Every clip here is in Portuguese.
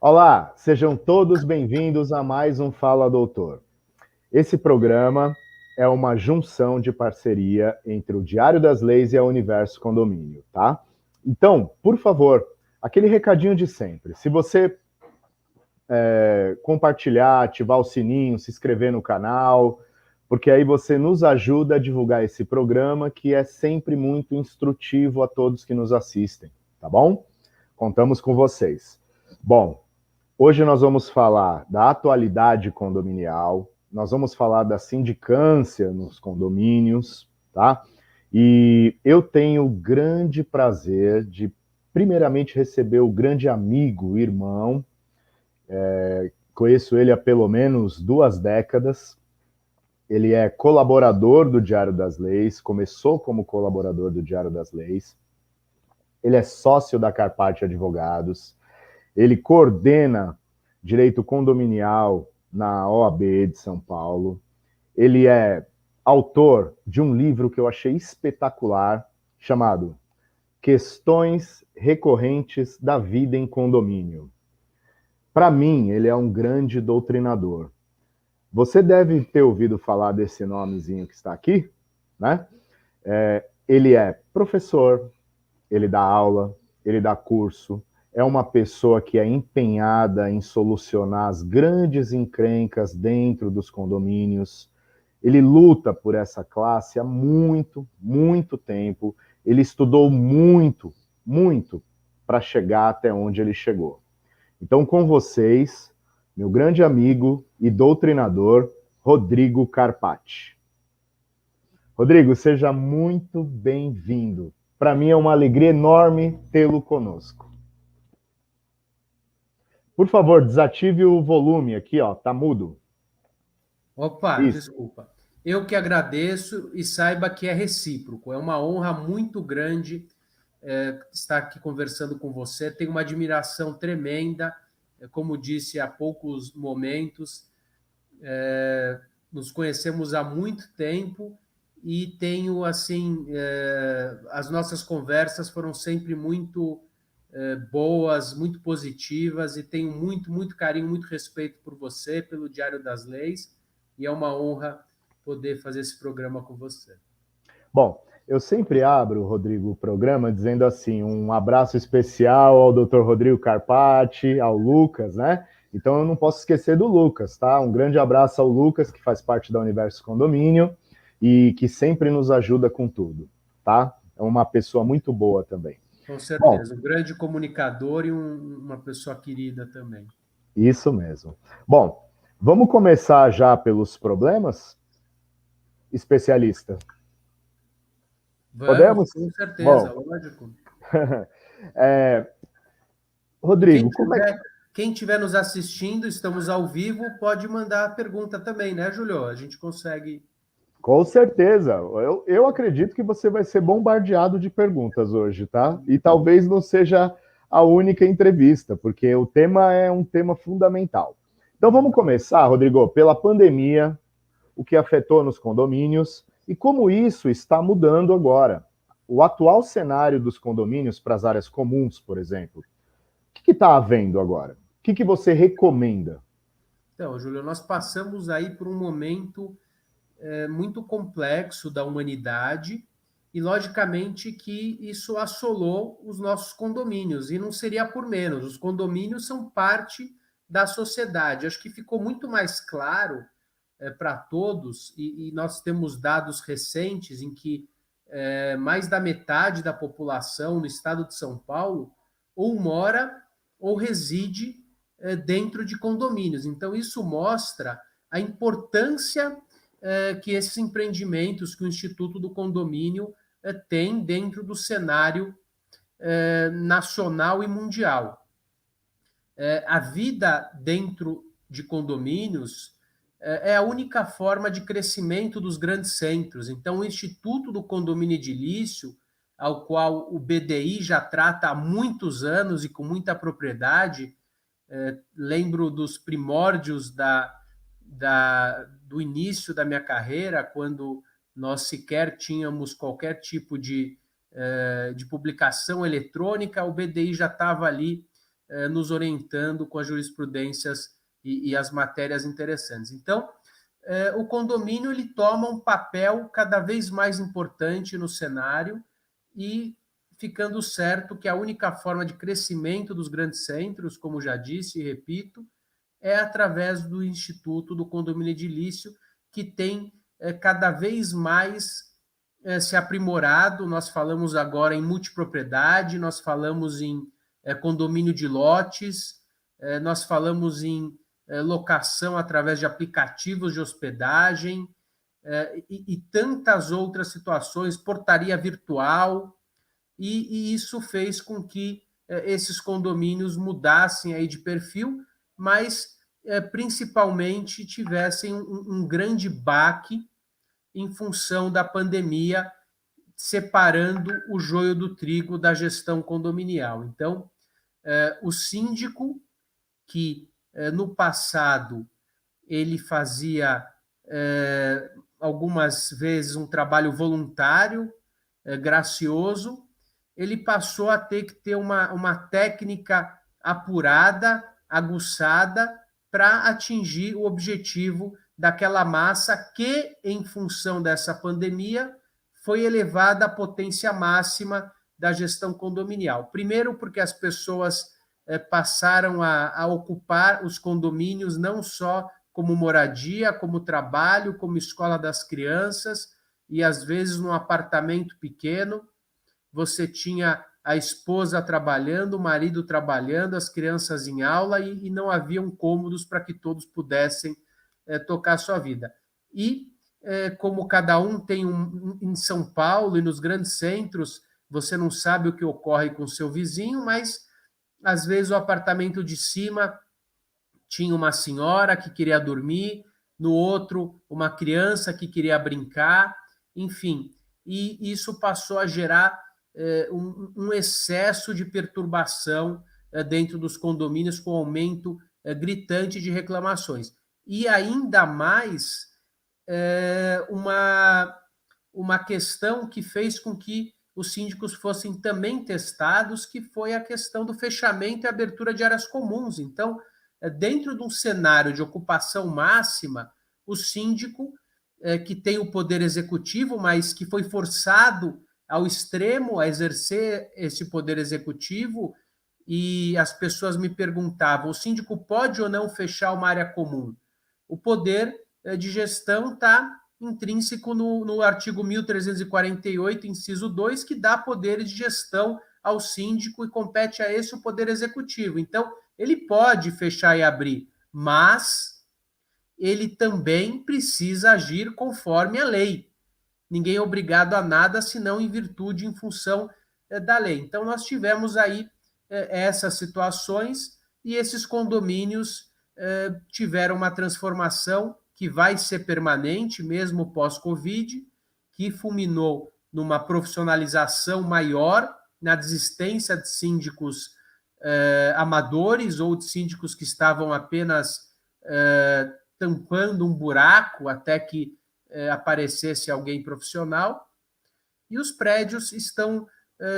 Olá, sejam todos bem-vindos a mais um Fala Doutor. Esse programa é uma junção de parceria entre o Diário das Leis e a Universo Condomínio, tá? Então, por favor, aquele recadinho de sempre. Se você compartilhar, ativar o sininho, se inscrever no canal, porque aí você nos ajuda a divulgar esse programa que é sempre muito instrutivo a todos que nos assistem, tá bom? Contamos com vocês. Bom, hoje nós vamos falar da atualidade condominial, nós vamos falar da sindicância nos condomínios, tá? E eu tenho o grande prazer de, primeiramente, receber o grande amigo, irmão, conheço ele há pelo menos 2 décadas, ele é colaborador do Diário das Leis, começou como colaborador do Diário das Leis, ele é sócio da Carpati Advogados, ele coordena direito condominial na OAB de São Paulo. Ele é autor de um livro que eu achei espetacular, chamado Questões Recorrentes da Vida em Condomínio. Para mim, ele é um grande doutrinador. Você deve ter ouvido falar desse nomezinho que está aqui, né? Ele é professor, ele dá aula, ele dá curso, é uma pessoa que é empenhada em solucionar as grandes encrencas dentro dos condomínios. Ele luta por essa classe há muito, muito tempo. Ele estudou muito, muito para chegar até onde ele chegou. Então, com vocês, meu grande amigo e doutrinador, Rodrigo Carpati. Rodrigo, seja muito bem-vindo. Para mim é uma alegria enorme tê-lo conosco. Por favor, desative o volume aqui, ó, tá mudo. Opa, Isso. desculpa. Eu que agradeço e saiba que é recíproco. É uma honra muito grande estar aqui conversando com você. Tenho uma admiração tremenda, como disse há poucos momentos. Nos conhecemos há muito tempo e tenho, assim, as nossas conversas foram sempre muito boas, muito positivas, e tenho muito, muito carinho, muito respeito por você, pelo Diário das Leis, e é uma honra poder fazer esse programa com você. Bom, eu sempre abro, Rodrigo, o programa dizendo assim, um abraço especial ao Dr. Rodrigo Carpati, ao Lucas, né? Então eu não posso esquecer do Lucas, tá? Um grande abraço ao Lucas, que faz parte da Universo Condomínio e que sempre nos ajuda com tudo, tá? É uma pessoa muito boa também. Com Bom, certeza, um grande comunicador e uma pessoa querida também. isso mesmo. Bom, vamos começar já pelos problemas, especialista? Vamos, Podemos? com certeza, Bom, lógico. E Rodrigo, como é que... quem estiver nos assistindo, estamos ao vivo, pode mandar pergunta também, né, Julio? A gente consegue. Com certeza. Eu acredito que você vai ser bombardeado de perguntas hoje, tá? E talvez não seja a única entrevista, porque o tema é um tema fundamental. Então vamos começar, Rodrigo, pela pandemia, o que afetou nos condomínios e como isso está mudando agora. O atual cenário dos condomínios para as áreas comuns, por exemplo, o que está havendo agora? O que você recomenda? Então, Júlio, nós passamos aí por um momento muito complexo da humanidade e, logicamente, que isso assolou os nossos condomínios, e não seria por menos. Os condomínios são parte da sociedade. Acho que ficou muito mais claro para todos, e nós temos dados recentes em que mais da metade da população no estado de São Paulo ou mora ou reside dentro de condomínios. Então, isso mostra a importância que esses empreendimentos, que o Instituto do Condomínio tem dentro do cenário nacional e mundial. A vida dentro de condomínios é a única forma de crescimento dos grandes centros. Então, o Instituto do Condomínio Edilício, ao qual o BDI já trata há muitos anos e com muita propriedade, lembro dos primórdios do início da minha carreira, quando nós sequer tínhamos qualquer tipo de de publicação eletrônica, o BDI já estava ali nos orientando com as jurisprudências e as matérias interessantes. Então, o condomínio ele toma um papel cada vez mais importante no cenário e ficando certo que a única forma de crescimento dos grandes centros, como já disse e repito, é através do Instituto do Condomínio Edilício, que tem cada vez mais se aprimorado. Nós falamos agora em multipropriedade, nós falamos em condomínio de lotes, nós falamos em locação através de aplicativos de hospedagem e tantas outras situações, portaria virtual, e isso fez com que esses condomínios mudassem aí de perfil, mas principalmente tivessem um grande baque em função da pandemia, separando o joio do trigo da gestão condominial. Então, o síndico, que no passado ele fazia algumas vezes um trabalho voluntário, gracioso, ele passou a ter que ter uma técnica apurada, aguçada, para atingir o objetivo daquela massa que, em função dessa pandemia, foi elevada à potência máxima da gestão condominial. Primeiro, porque as pessoas passaram a ocupar os condomínios não só como moradia, como trabalho, como escola das crianças, e às vezes num apartamento pequeno, você tinha a esposa trabalhando, o marido trabalhando, as crianças em aula e não haviam cômodos para que todos pudessem tocar sua vida. E como cada um tem em São Paulo e nos grandes centros, você não sabe o que ocorre com o seu vizinho, mas às vezes o apartamento de cima tinha uma senhora que queria dormir, no outro uma criança que queria brincar, enfim, e isso passou a gerar um excesso de perturbação dentro dos condomínios, com aumento gritante de reclamações. E ainda mais uma questão que fez com que os síndicos fossem também testados, que foi a questão do fechamento e abertura de áreas comuns. Então, dentro de um cenário de ocupação máxima, o síndico, que tem o poder executivo, mas que foi forçado ao extremo a exercer esse poder executivo, e as pessoas me perguntavam, o síndico pode ou não fechar uma área comum? O poder de gestão está intrínseco no artigo 1348, inciso 2, que dá poderes de gestão ao síndico e compete a esse o poder executivo. Então, ele pode fechar e abrir, mas ele também precisa agir conforme a lei. Ninguém é obrigado a nada, senão em virtude, em função da lei. Então, nós tivemos aí essas situações e esses condomínios tiveram uma transformação que vai ser permanente, mesmo pós-Covid, que fulminou numa profissionalização maior, na desistência de síndicos amadores ou de síndicos que estavam apenas tampando um buraco até que aparecesse alguém profissional, e os prédios estão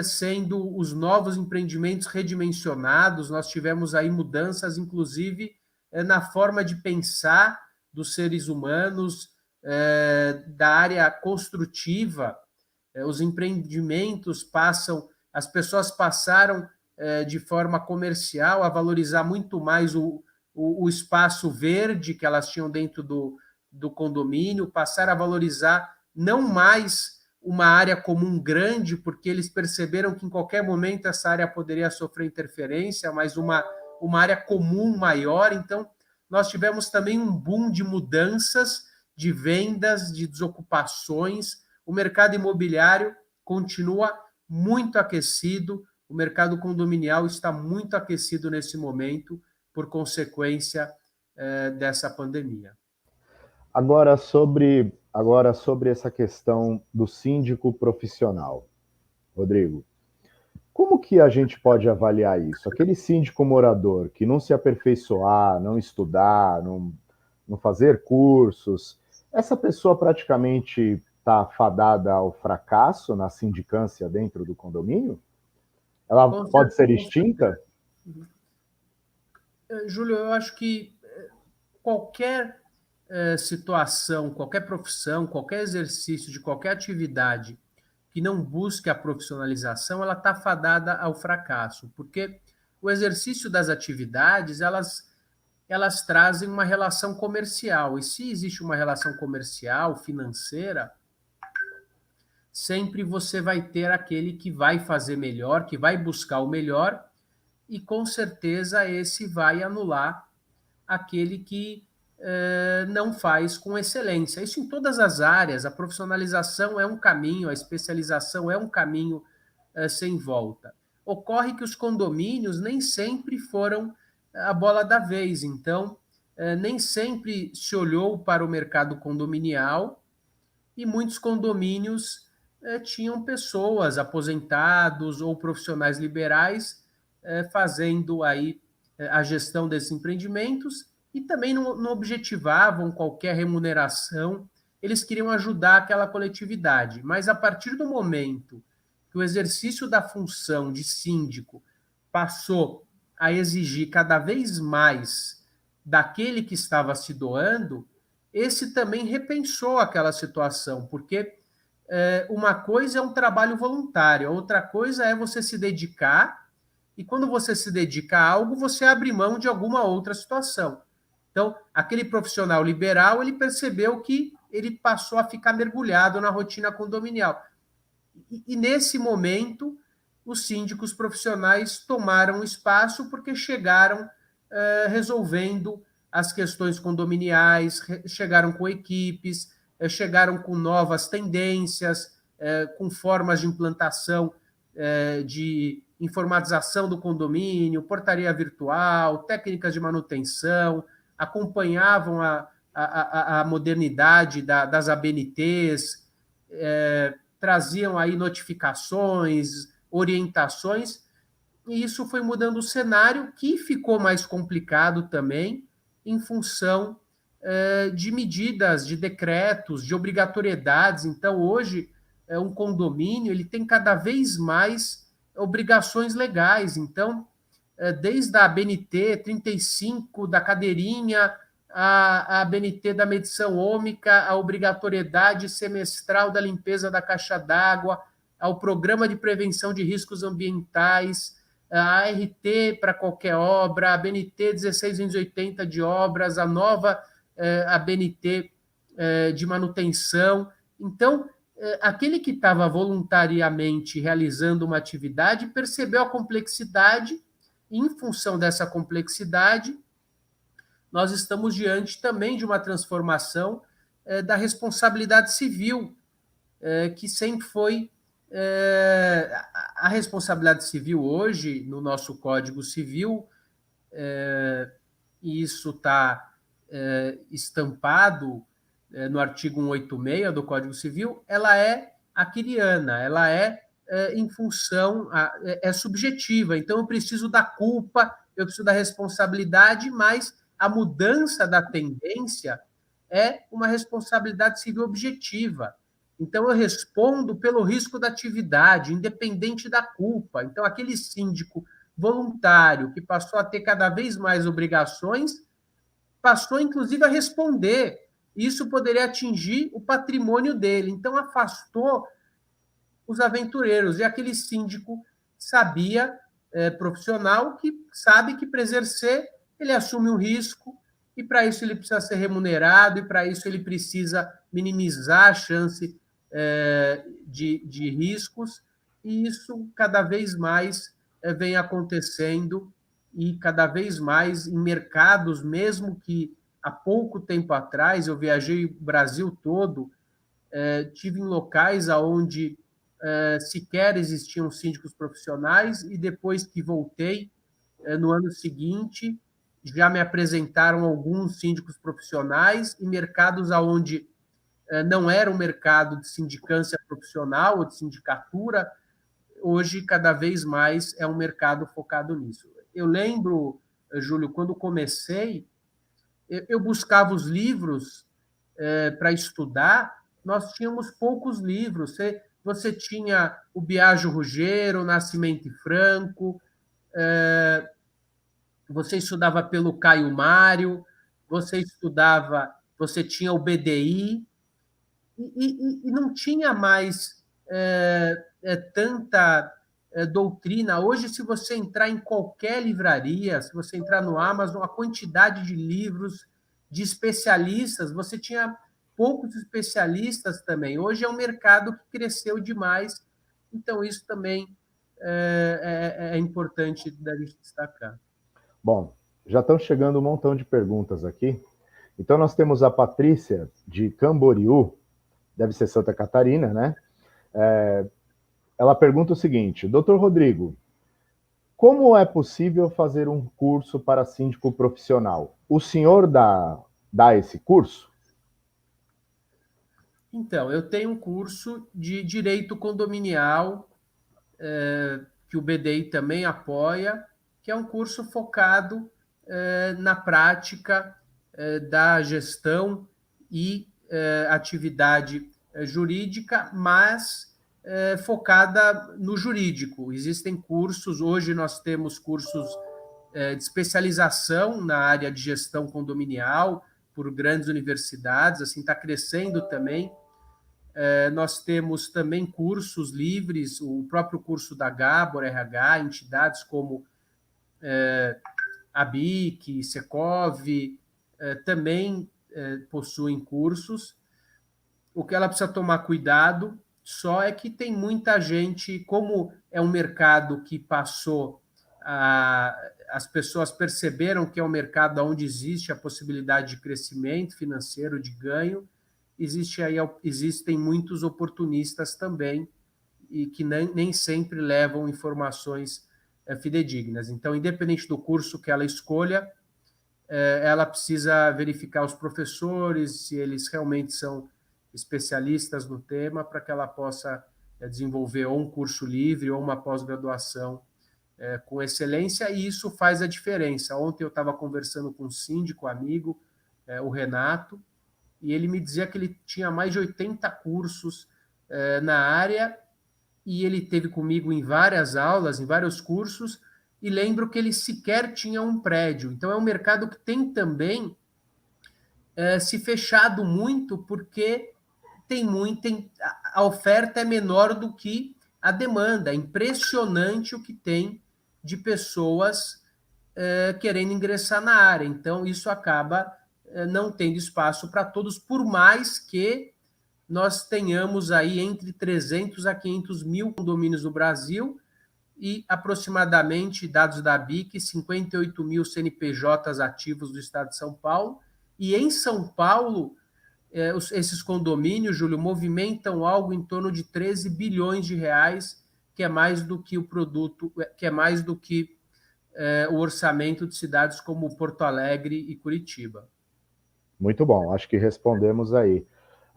sendo os novos empreendimentos redimensionados. Nós tivemos aí mudanças, inclusive, na forma de pensar dos seres humanos, da área construtiva. Os empreendimentos as pessoas passaram de forma comercial a valorizar muito mais o espaço verde que elas tinham dentro do condomínio, passaram a valorizar não mais uma área comum grande, porque eles perceberam que em qualquer momento essa área poderia sofrer interferência, mas uma área comum maior. Então, nós tivemos também um boom de mudanças, de vendas, de desocupações. O mercado imobiliário continua muito aquecido, o mercado condominial está muito aquecido nesse momento, por consequência dessa pandemia. Agora sobre essa questão do síndico profissional, Rodrigo, como que a gente pode avaliar isso? Aquele síndico morador que não se aperfeiçoar, não estudar, não fazer cursos, essa pessoa praticamente está fadada ao fracasso na sindicância dentro do condomínio? Ela pode ser extinta? Júlio, eu acho que qualquer situação, qualquer profissão, qualquer exercício de qualquer atividade que não busque a profissionalização, ela está fadada ao fracasso, porque o exercício das atividades, elas trazem uma relação comercial, e se existe uma relação comercial, financeira, sempre você vai ter aquele que vai fazer melhor, que vai buscar o melhor, e com certeza esse vai anular aquele que não faz com excelência. Isso em todas as áreas, a profissionalização é um caminho, a especialização é um caminho sem volta. Ocorre que os condomínios nem sempre foram a bola da vez, então nem sempre se olhou para o mercado condominial e muitos condomínios tinham pessoas, aposentados ou profissionais liberais, fazendo aí a gestão desses empreendimentos e também não objetivavam qualquer remuneração, eles queriam ajudar aquela coletividade. Mas a partir do momento que o exercício da função de síndico passou a exigir cada vez mais daquele que estava se doando, esse também repensou aquela situação, porque uma coisa é um trabalho voluntário, outra coisa é você se dedicar, e quando você se dedica a algo, você abre mão de alguma outra situação. Então, aquele profissional liberal, ele percebeu que ele passou a ficar mergulhado na rotina condominial. E nesse momento, os síndicos profissionais tomaram espaço porque chegaram resolvendo as questões condominiais, chegaram com equipes, chegaram com novas tendências, com formas de implantação de informatização do condomínio, portaria virtual, técnicas de manutenção, acompanhavam a modernidade das ABNTs, traziam aí notificações, orientações, e isso foi mudando o cenário, que ficou mais complicado também em função de medidas, de decretos, de obrigatoriedades. Então, hoje, um condomínio ele tem cada vez mais obrigações legais. Então, desde a ABNT 35, da cadeirinha, a ABNT da medição ômica, a obrigatoriedade semestral da limpeza da caixa d'água, ao programa de prevenção de riscos ambientais, a ART para qualquer obra, a ABNT 1680 de obras, a nova ABNT de manutenção. Então, aquele que estava voluntariamente realizando uma atividade percebeu a complexidade, e em função dessa complexidade, nós estamos diante também de uma transformação da responsabilidade civil, que sempre foi a responsabilidade civil hoje, no nosso Código Civil, e isso está estampado no artigo 186 do Código Civil, ela é aquiliana, ela em função, é subjetiva. Então, eu preciso da culpa, eu preciso da responsabilidade, mas a mudança da tendência é uma responsabilidade civil objetiva. Então, eu respondo pelo risco da atividade, independente da culpa. Então, aquele síndico voluntário que passou a ter cada vez mais obrigações, passou, inclusive, a responder. Isso poderia atingir o patrimônio dele. Então, afastou os aventureiros. E aquele síndico sabia, profissional, que sabe que para exercer, ele assume um risco, e para isso ele precisa ser remunerado, e para isso ele precisa minimizar a chance de riscos, e isso cada vez mais vem acontecendo, e cada vez mais em mercados, mesmo que há pouco tempo atrás, eu viajei o Brasil todo, tive em locais onde sequer existiam síndicos profissionais, e depois que voltei, no ano seguinte, já me apresentaram alguns síndicos profissionais, e mercados onde não era um mercado de sindicância profissional ou de sindicatura, hoje cada vez mais é um mercado focado nisso. Eu lembro, Júlio, quando comecei, eu buscava os livros para estudar, nós tínhamos poucos livros. Você tinha o Biagio Ruggiero, Nascimento e Franco, você estudava pelo Caio Mário, você tinha o BDI, e não tinha mais tanta doutrina. Hoje, se você entrar em qualquer livraria, se você entrar no Amazon, a quantidade de livros de especialistas, você tinha poucos especialistas também. Hoje é um mercado que cresceu demais, então isso também é importante da gente destacar. Bom, já estão chegando um montão de perguntas aqui. Então, nós temos a Patrícia, de Camboriú, deve ser Santa Catarina, né? Ela pergunta o seguinte: Doutor Rodrigo, como é possível fazer um curso para síndico profissional? O senhor dá esse curso? Então, eu tenho um curso de direito condominial, que o BDI também apoia, que é um curso focado na prática da gestão e atividade jurídica, mas focada no jurídico. Existem cursos, hoje nós temos cursos de especialização na área de gestão condominial por grandes universidades, assim, está crescendo também. Nós temos também cursos livres, o próprio curso da Gabor RH, entidades como a BIC, Secov, também possuem cursos. O que ela precisa tomar cuidado só é que tem muita gente, como é um mercado que passou, as pessoas perceberam que é um mercado onde existe a possibilidade de crescimento financeiro, de ganho, existem muitos oportunistas também, e que nem sempre levam informações fidedignas. Então, independente do curso que ela escolha, ela precisa verificar os professores, se eles realmente são especialistas no tema, para que ela possa desenvolver ou um curso livre ou uma pós-graduação com excelência, e isso faz a diferença. Ontem eu estava conversando com um síndico amigo, o Renato, e ele me dizia que ele tinha mais de 80 cursos na área, e ele teve comigo em várias aulas, em vários cursos, e lembro que ele sequer tinha um prédio. Então, é um mercado que tem também se fechado muito, porque a oferta é menor do que a demanda. É impressionante o que tem de pessoas querendo ingressar na área. Então, isso acaba não tendo espaço para todos, por mais que nós tenhamos aí entre 300 a 500 mil condomínios no Brasil e aproximadamente, dados da BIC, 58 mil CNPJs ativos do estado de São Paulo. E em São Paulo, esses condomínios, Júlio, movimentam algo em torno de 13 bilhões de reais, que é mais do que o produto, que é mais do que o orçamento de cidades como Porto Alegre e Curitiba. Muito bom, acho que respondemos aí.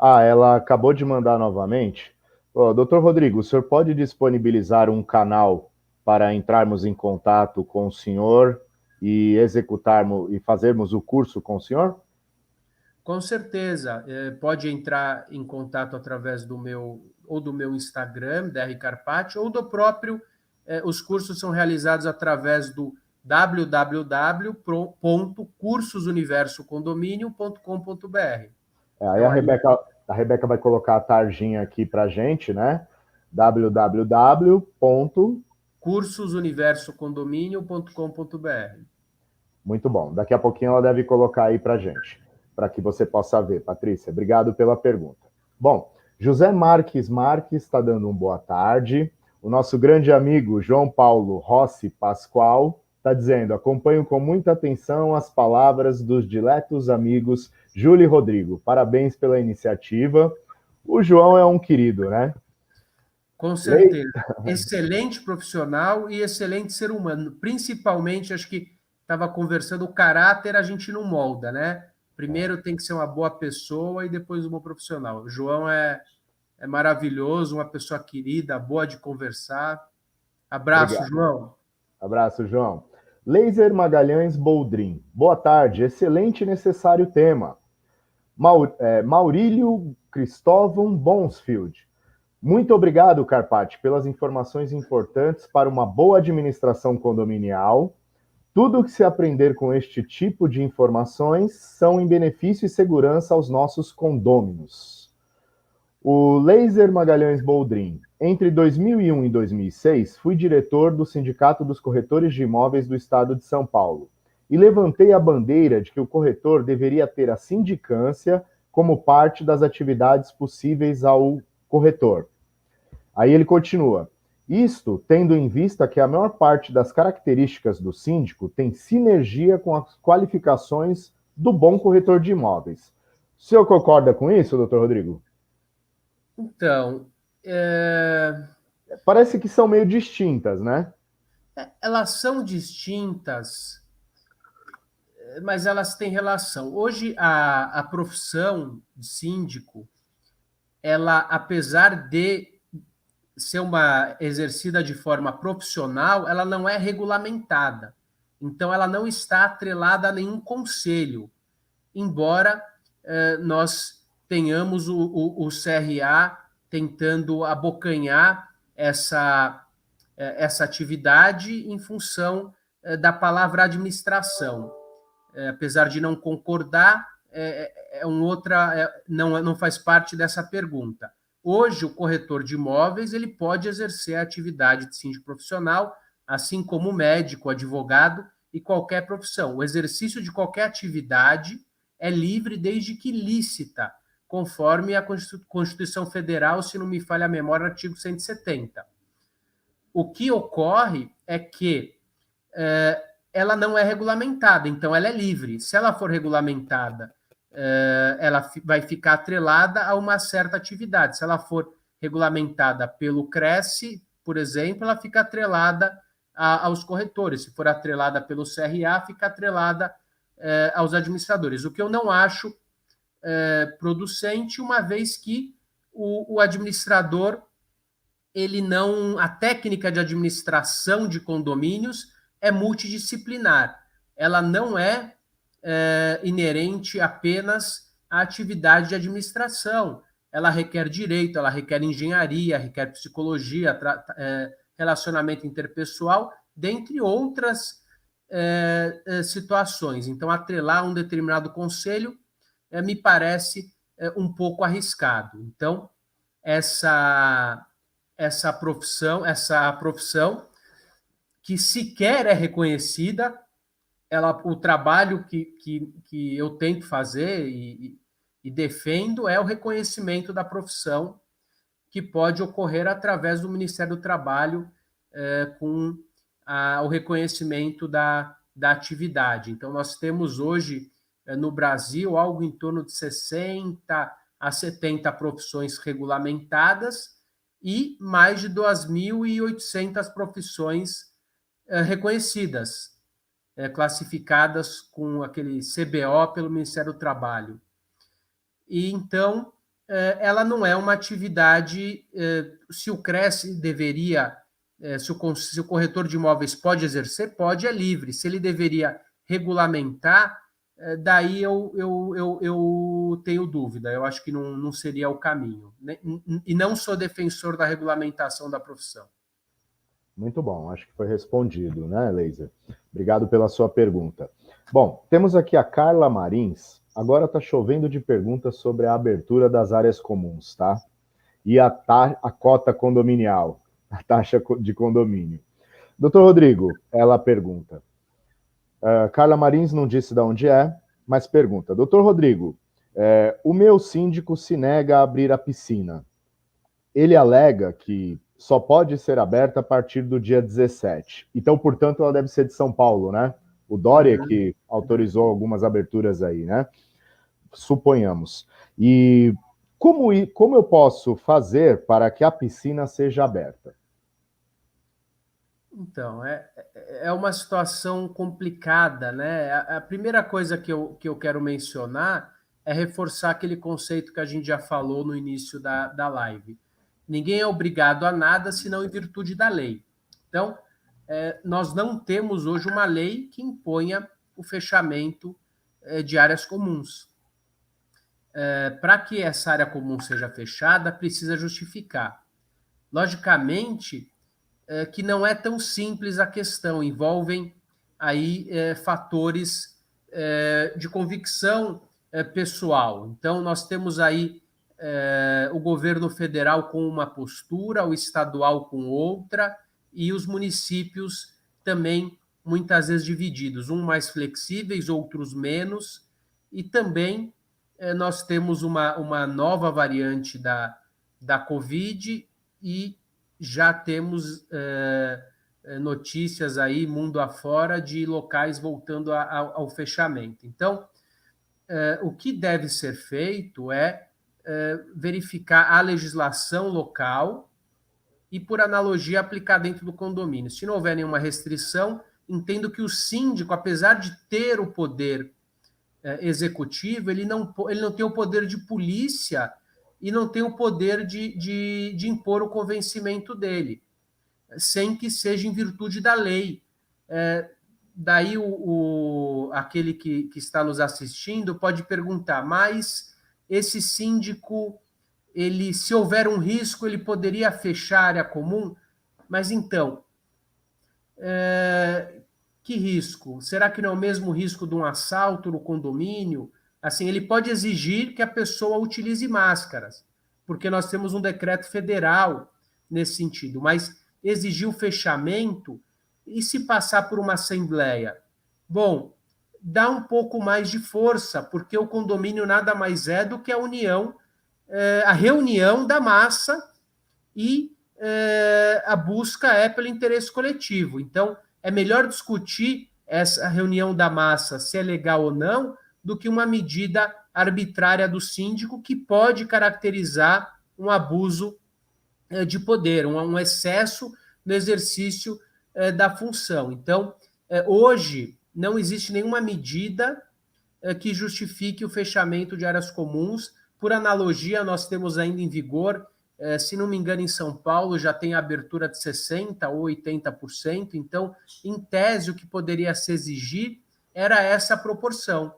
Ela acabou de mandar novamente. Doutor Rodrigo, o senhor pode disponibilizar um canal para entrarmos em contato com o senhor e executarmos e fazermos o curso com o senhor? Com certeza. Pode entrar em contato através do meu Instagram, DR Carpati, ou do próprio. Os cursos são realizados através do www.cursosuniversocondomínio.com.br. Aí a Rebeca vai colocar a tarjinha aqui para a gente, né? www.cursosuniversocondomínio.com.br. Muito bom. Daqui a pouquinho ela deve colocar aí para a gente, para que você possa ver. Patrícia, obrigado pela pergunta. Bom, José Marques está dando uma boa tarde. O nosso grande amigo João Paulo Rossi Pascoal está dizendo: acompanho com muita atenção as palavras dos diletos amigos Júlio e Rodrigo. Parabéns pela iniciativa. O João é um querido, né? Com certeza. Excelente profissional e excelente ser humano. Principalmente, acho que estava conversando, o caráter a gente não molda, né? Primeiro tem que ser uma boa pessoa e depois um bom profissional. O João é maravilhoso, uma pessoa querida, boa de conversar. Abraço, obrigado. João. Abraço, João. Laser Magalhães Boldrin. Boa tarde, excelente e necessário tema. Maurílio Cristóvão Bonsfield. Muito obrigado, Carpati, pelas informações importantes para uma boa administração condominial. Tudo o que se aprender com este tipo de informações são em benefício e segurança aos nossos condôminos. O Laser Magalhães Boldrin. Entre 2001 e 2006, fui diretor do Sindicato dos Corretores de Imóveis do Estado de São Paulo e levantei a bandeira de que o corretor deveria ter a sindicância como parte das atividades possíveis ao corretor. Aí ele continua. Isto tendo em vista que a maior parte das características do síndico tem sinergia com as qualificações do bom corretor de imóveis. O senhor concorda com isso, doutor Rodrigo? Então, parece que são meio distintas, né? Elas são distintas, mas elas têm relação. Hoje, a profissão de síndico, ela, apesar de ser uma exercida de forma profissional, ela não é regulamentada. Então, ela não está atrelada a nenhum conselho, embora nós tenhamos o CRA tentando abocanhar essa atividade em função da palavra administração. Apesar de não concordar, não faz parte dessa pergunta. Hoje, o corretor de imóveis ele pode exercer a atividade de síndico profissional, assim como o médico, advogado e qualquer profissão. O exercício de qualquer atividade é livre desde que lícita, conforme a Constituição Federal, se não me falha a memória, artigo 170. O que ocorre é que ela não é regulamentada, então ela é livre. Se ela for regulamentada, ela vai ficar atrelada a uma certa atividade. Se ela for regulamentada pelo Cresce, por exemplo, ela fica atrelada aos corretores. Se for atrelada pelo CRA, fica atrelada aos administradores. O que eu não acho producente, uma vez que o administrador, ele não, a técnica de administração de condomínios é multidisciplinar. Ela não é inerente apenas à atividade de administração. Ela requer direito, ela requer engenharia, requer psicologia, relacionamento interpessoal, dentre outras situações. Então, atrelar um determinado conselho me parece um pouco arriscado. Então, essa profissão que sequer é reconhecida, o trabalho que eu tento fazer e defendo é o reconhecimento da profissão, que pode ocorrer através do Ministério do Trabalho, com o reconhecimento da atividade. Então, nós temos hoje, no Brasil, algo em torno de 60 a 70 profissões regulamentadas e mais de 2.800 profissões reconhecidas, classificadas com aquele CBO pelo Ministério do Trabalho. E então, ela não é uma atividade, se o Cresce deveria, se o corretor de imóveis pode exercer, pode, é livre. Se ele deveria regulamentar, daí eu tenho dúvida. Eu acho que não seria o caminho. E não sou defensor da regulamentação da profissão. Muito bom, acho que foi respondido, né, Laser? Obrigado pela sua pergunta. Bom, temos aqui a Carla Marins. Agora está chovendo de perguntas sobre a abertura das áreas comuns, tá? E a cota condominial, a taxa de condomínio. Doutor Rodrigo, ela pergunta. Carla Marins não disse de onde é, mas pergunta. Doutor Rodrigo, o meu síndico se nega a abrir a piscina. Ele alega que só pode ser aberta a partir do dia 17. Então, portanto, ela deve ser de São Paulo, né? O Dória que autorizou algumas aberturas aí, né? Suponhamos. E como eu posso fazer para que a piscina seja aberta? Então, é uma situação complicada, né? A primeira coisa que eu quero mencionar é reforçar aquele conceito que a gente já falou no início da live. Ninguém é obrigado a nada, senão em virtude da lei. Então, nós não temos hoje uma lei que imponha o fechamento de áreas comuns. para que essa área comum seja fechada, precisa justificar. Logicamente, que não é tão simples a questão, envolvem aí fatores de convicção pessoal. Então, nós temos aí o governo federal com uma postura, o estadual com outra, e os municípios também muitas vezes divididos, uns mais flexíveis, outros menos, e também nós temos uma nova variante da Covid e já temos notícias aí, mundo afora, de locais voltando ao fechamento. Então, o que deve ser feito é verificar a legislação local e, por analogia, aplicar dentro do condomínio. Se não houver nenhuma restrição, entendo que o síndico, apesar de ter o poder executivo, ele não tem o poder de polícia e não tem o poder de impor o convencimento dele, sem que seja em virtude da lei. Daí aquele que está nos assistindo pode perguntar, mas esse síndico, ele, se houver um risco, ele poderia fechar a área comum? Mas então, que risco? Será que não é o mesmo risco de um assalto no condomínio? Assim, ele pode exigir que a pessoa utilize máscaras, porque nós temos um decreto federal nesse sentido, mas exigir o fechamento e se passar por uma assembleia? Bom, dá um pouco mais de força, porque o condomínio nada mais é do que a união, a reunião da massa e a busca é pelo interesse coletivo. Então, é melhor discutir essa reunião da massa, se é legal ou não, do que uma medida arbitrária do síndico que pode caracterizar um abuso de poder, um excesso no exercício da função. Então, hoje, não existe nenhuma medida que justifique o fechamento de áreas comuns. Por analogia, nós temos ainda em vigor, se não me engano, em São Paulo já tem abertura de 60% ou 80%, então, em tese, o que poderia se exigir era essa proporção.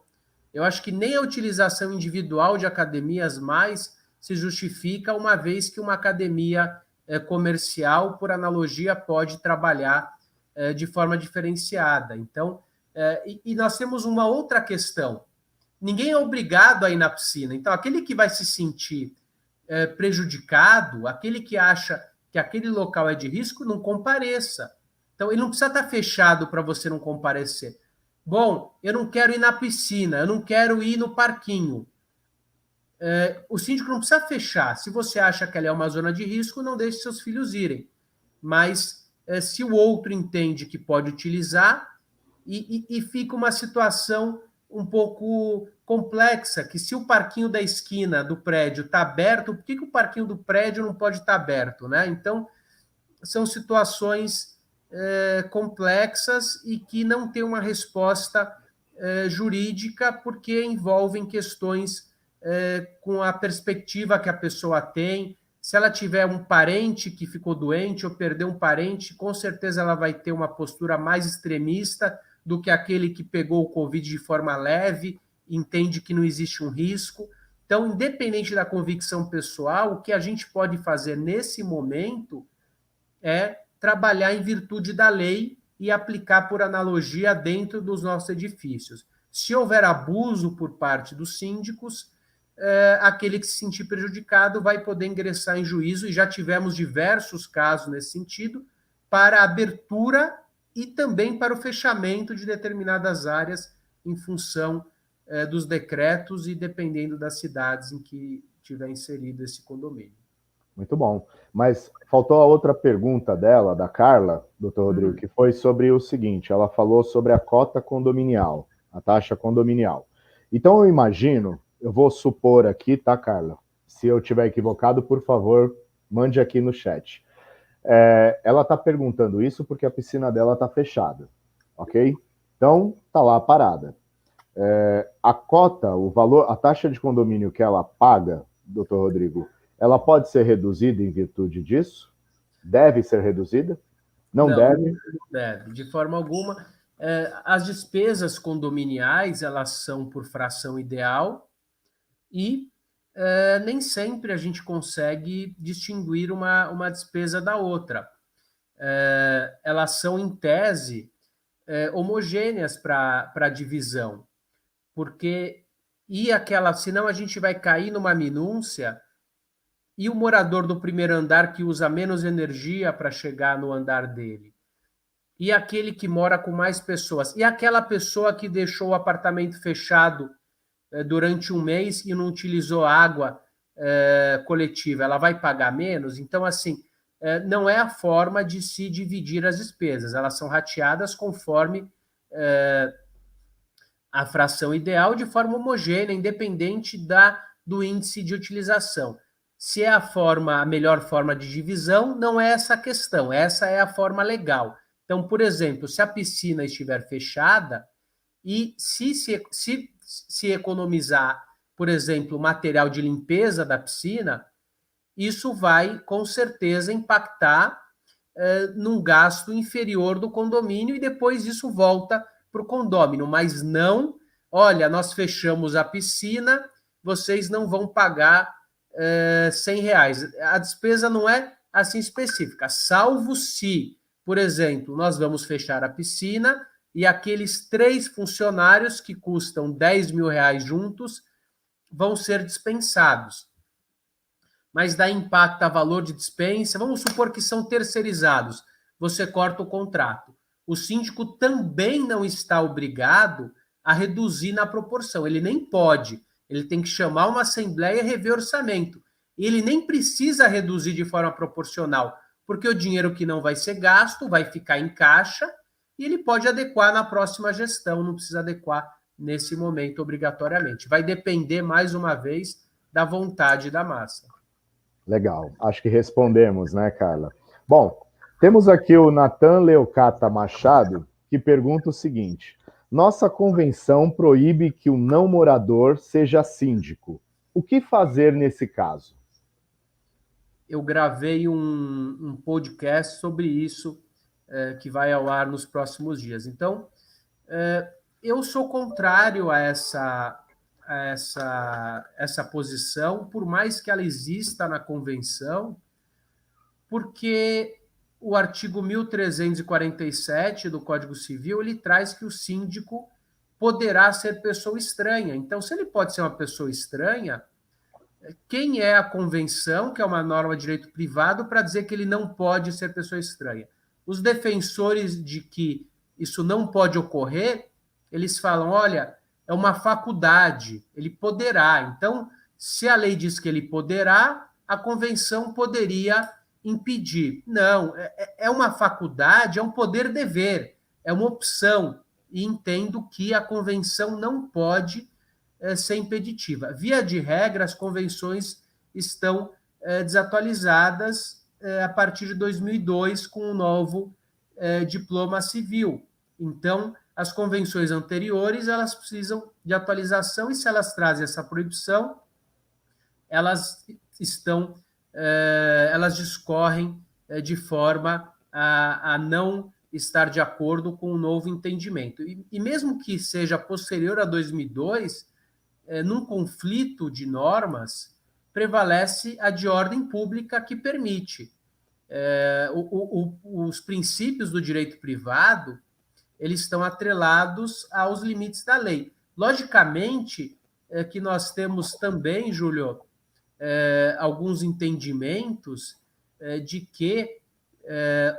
Eu acho que nem a utilização individual de academias mais se justifica, uma vez que uma academia comercial, por analogia, pode trabalhar de forma diferenciada. Então, e nós temos uma outra questão. Ninguém é obrigado a ir na piscina. Então, aquele que vai se sentir prejudicado, aquele que acha que aquele local é de risco, não compareça. Então, ele não precisa estar fechado para você não comparecer. Bom, eu não quero ir na piscina, eu não quero ir no parquinho. O síndico não precisa fechar. Se você acha que ela é uma zona de risco, não deixe seus filhos irem. Mas se o outro entende que pode utilizar, e fica uma situação um pouco complexa, que se o parquinho da esquina do prédio está aberto, por que o parquinho do prédio não pode estar aberto, né? Então, são situações complexas e que não têm uma resposta jurídica, porque envolvem questões com a perspectiva que a pessoa tem. Se ela tiver um parente que ficou doente ou perdeu um parente, com certeza ela vai ter uma postura mais extremista do que aquele que pegou o Covid de forma leve, entende que não existe um risco. Então, independente da convicção pessoal, o que a gente pode fazer nesse momento é trabalhar em virtude da lei e aplicar por analogia dentro dos nossos edifícios. Se houver abuso por parte dos síndicos, aquele que se sentir prejudicado vai poder ingressar em juízo, e já tivemos diversos casos nesse sentido, para abertura e também para o fechamento de determinadas áreas em função dos decretos e dependendo das cidades em que tiver inserido esse condomínio. Muito bom. Mas faltou a outra pergunta dela, da Carla, doutor Rodrigo, que foi sobre o seguinte: ela falou sobre a cota condominial, a taxa condominial. Então eu imagino, eu vou supor aqui, tá, Carla? Se eu estiver equivocado, por favor, mande aqui no chat. Ela está perguntando isso porque a piscina dela está fechada, ok? Então, está lá parada. A cota, o valor, a taxa de condomínio que ela paga, doutor Rodrigo, ela pode ser reduzida em virtude disso? Deve ser reduzida? Não deve? Não deve, de forma alguma. As despesas condominiais, elas são por fração ideal, e nem sempre a gente consegue distinguir uma despesa da outra. Elas são, em tese, homogêneas para a divisão, porque senão a gente vai cair numa minúcia e o morador do primeiro andar que usa menos energia para chegar no andar dele, e aquele que mora com mais pessoas, e aquela pessoa que deixou o apartamento fechado durante um mês e não utilizou água coletiva, ela vai pagar menos? Então, assim, não é a forma de se dividir as despesas, elas são rateadas conforme a fração ideal, de forma homogênea, independente do índice de utilização. Se é a melhor forma de divisão, não é essa a questão, essa é a forma legal. Então, por exemplo, se a piscina estiver fechada e se economizar, por exemplo, o material de limpeza da piscina, isso vai, com certeza, impactar num gasto inferior do condomínio e depois isso volta para o condômino, mas não, olha, nós fechamos a piscina, vocês não vão pagar R$ 100. A despesa não é assim específica, salvo se, por exemplo, nós vamos fechar a piscina e aqueles 3 funcionários que custam R$ 10.000 juntos vão ser dispensados. Mas dá impacto a valor de dispensa, vamos supor que são terceirizados, você corta o contrato. O síndico também não está obrigado a reduzir na proporção, ele nem pode, ele tem que chamar uma assembleia e rever orçamento. Ele nem precisa reduzir de forma proporcional, porque o dinheiro que não vai ser gasto vai ficar em caixa e ele pode adequar na próxima gestão, não precisa adequar nesse momento obrigatoriamente. Vai depender, mais uma vez, da vontade da massa. Legal, acho que respondemos, né, Carla? Bom, temos aqui o Natan Leocata Machado, que pergunta o seguinte: nossa convenção proíbe que o não morador seja síndico. O que fazer nesse caso? Eu gravei um podcast sobre isso, que vai ao ar nos próximos dias. Então, eu sou contrário a essa posição, por mais que ela exista na convenção, porque o artigo 1347 do Código Civil, ele traz que o síndico poderá ser pessoa estranha. Então, se ele pode ser uma pessoa estranha, quem é a convenção, que é uma norma de direito privado, para dizer que ele não pode ser pessoa estranha? Os defensores de que isso não pode ocorrer, eles falam, olha, é uma faculdade, ele poderá. Então, se a lei diz que ele poderá, a convenção poderia impedir. Não, é uma faculdade, é um poder-dever, é uma opção. E entendo que a convenção não pode ser impeditiva. Via de regra, as convenções estão desatualizadas a partir de 2002, com o novo diploma civil. Então, as convenções anteriores, elas precisam de atualização, e se elas trazem essa proibição, elas discorrem de forma a não estar de acordo com o novo entendimento. E mesmo que seja posterior a 2002, num conflito de normas, prevalece a de ordem pública, que permite. Os princípios do direito privado, eles estão atrelados aos limites da lei. Logicamente, que nós temos também, Júlio, alguns entendimentos de que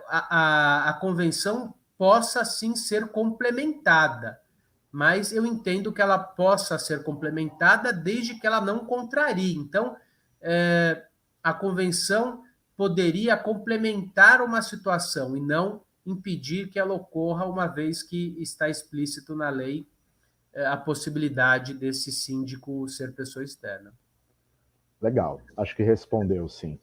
a convenção possa, sim, ser complementada, mas eu entendo que ela possa ser complementada desde que ela não contrarie. Então, a convenção poderia complementar uma situação e não impedir que ela ocorra, uma vez que está explícito na lei a possibilidade desse síndico ser pessoa externa. Legal, acho que respondeu, sim.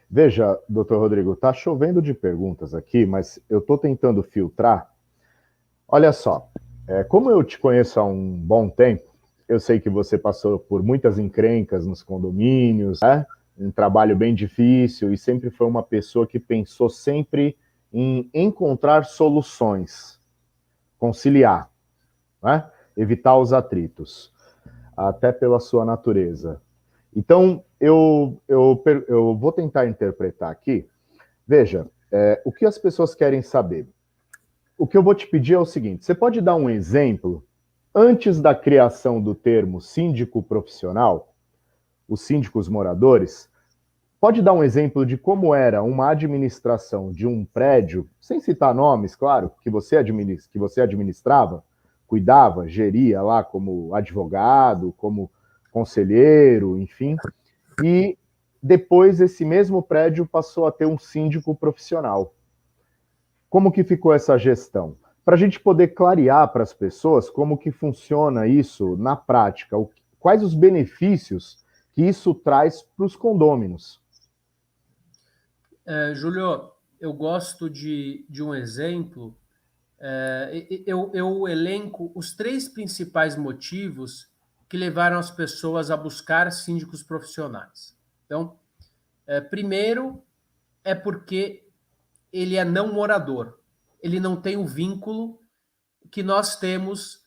Veja, doutor Rodrigo, está chovendo de perguntas aqui, mas eu estou tentando filtrar. Olha só, como eu te conheço há um bom tempo, eu sei que você passou por muitas encrencas nos condomínios, né? Um trabalho bem difícil, e sempre foi uma pessoa que pensou sempre em encontrar soluções, conciliar, né? Evitar os atritos, até pela sua natureza. Então, eu vou tentar interpretar aqui. Veja, o que as pessoas querem saber? O que eu vou te pedir é o seguinte: você pode dar um exemplo antes da criação do termo síndico profissional, os síndicos moradores? Pode dar um exemplo de como era uma administração de um prédio, sem citar nomes, claro, que você administrava, cuidava, geria lá como advogado, como conselheiro, enfim, e depois esse mesmo prédio passou a ter um síndico profissional. Como que ficou essa gestão? Para a gente poder clarear para as pessoas como que funciona isso na prática, quais os benefícios que isso traz para os condôminos. Júlio, eu gosto de um exemplo. Eu elenco os 3 principais motivos que levaram as pessoas a buscar síndicos profissionais. Então, primeiro é porque ele é não morador, ele não tem o vínculo que nós temos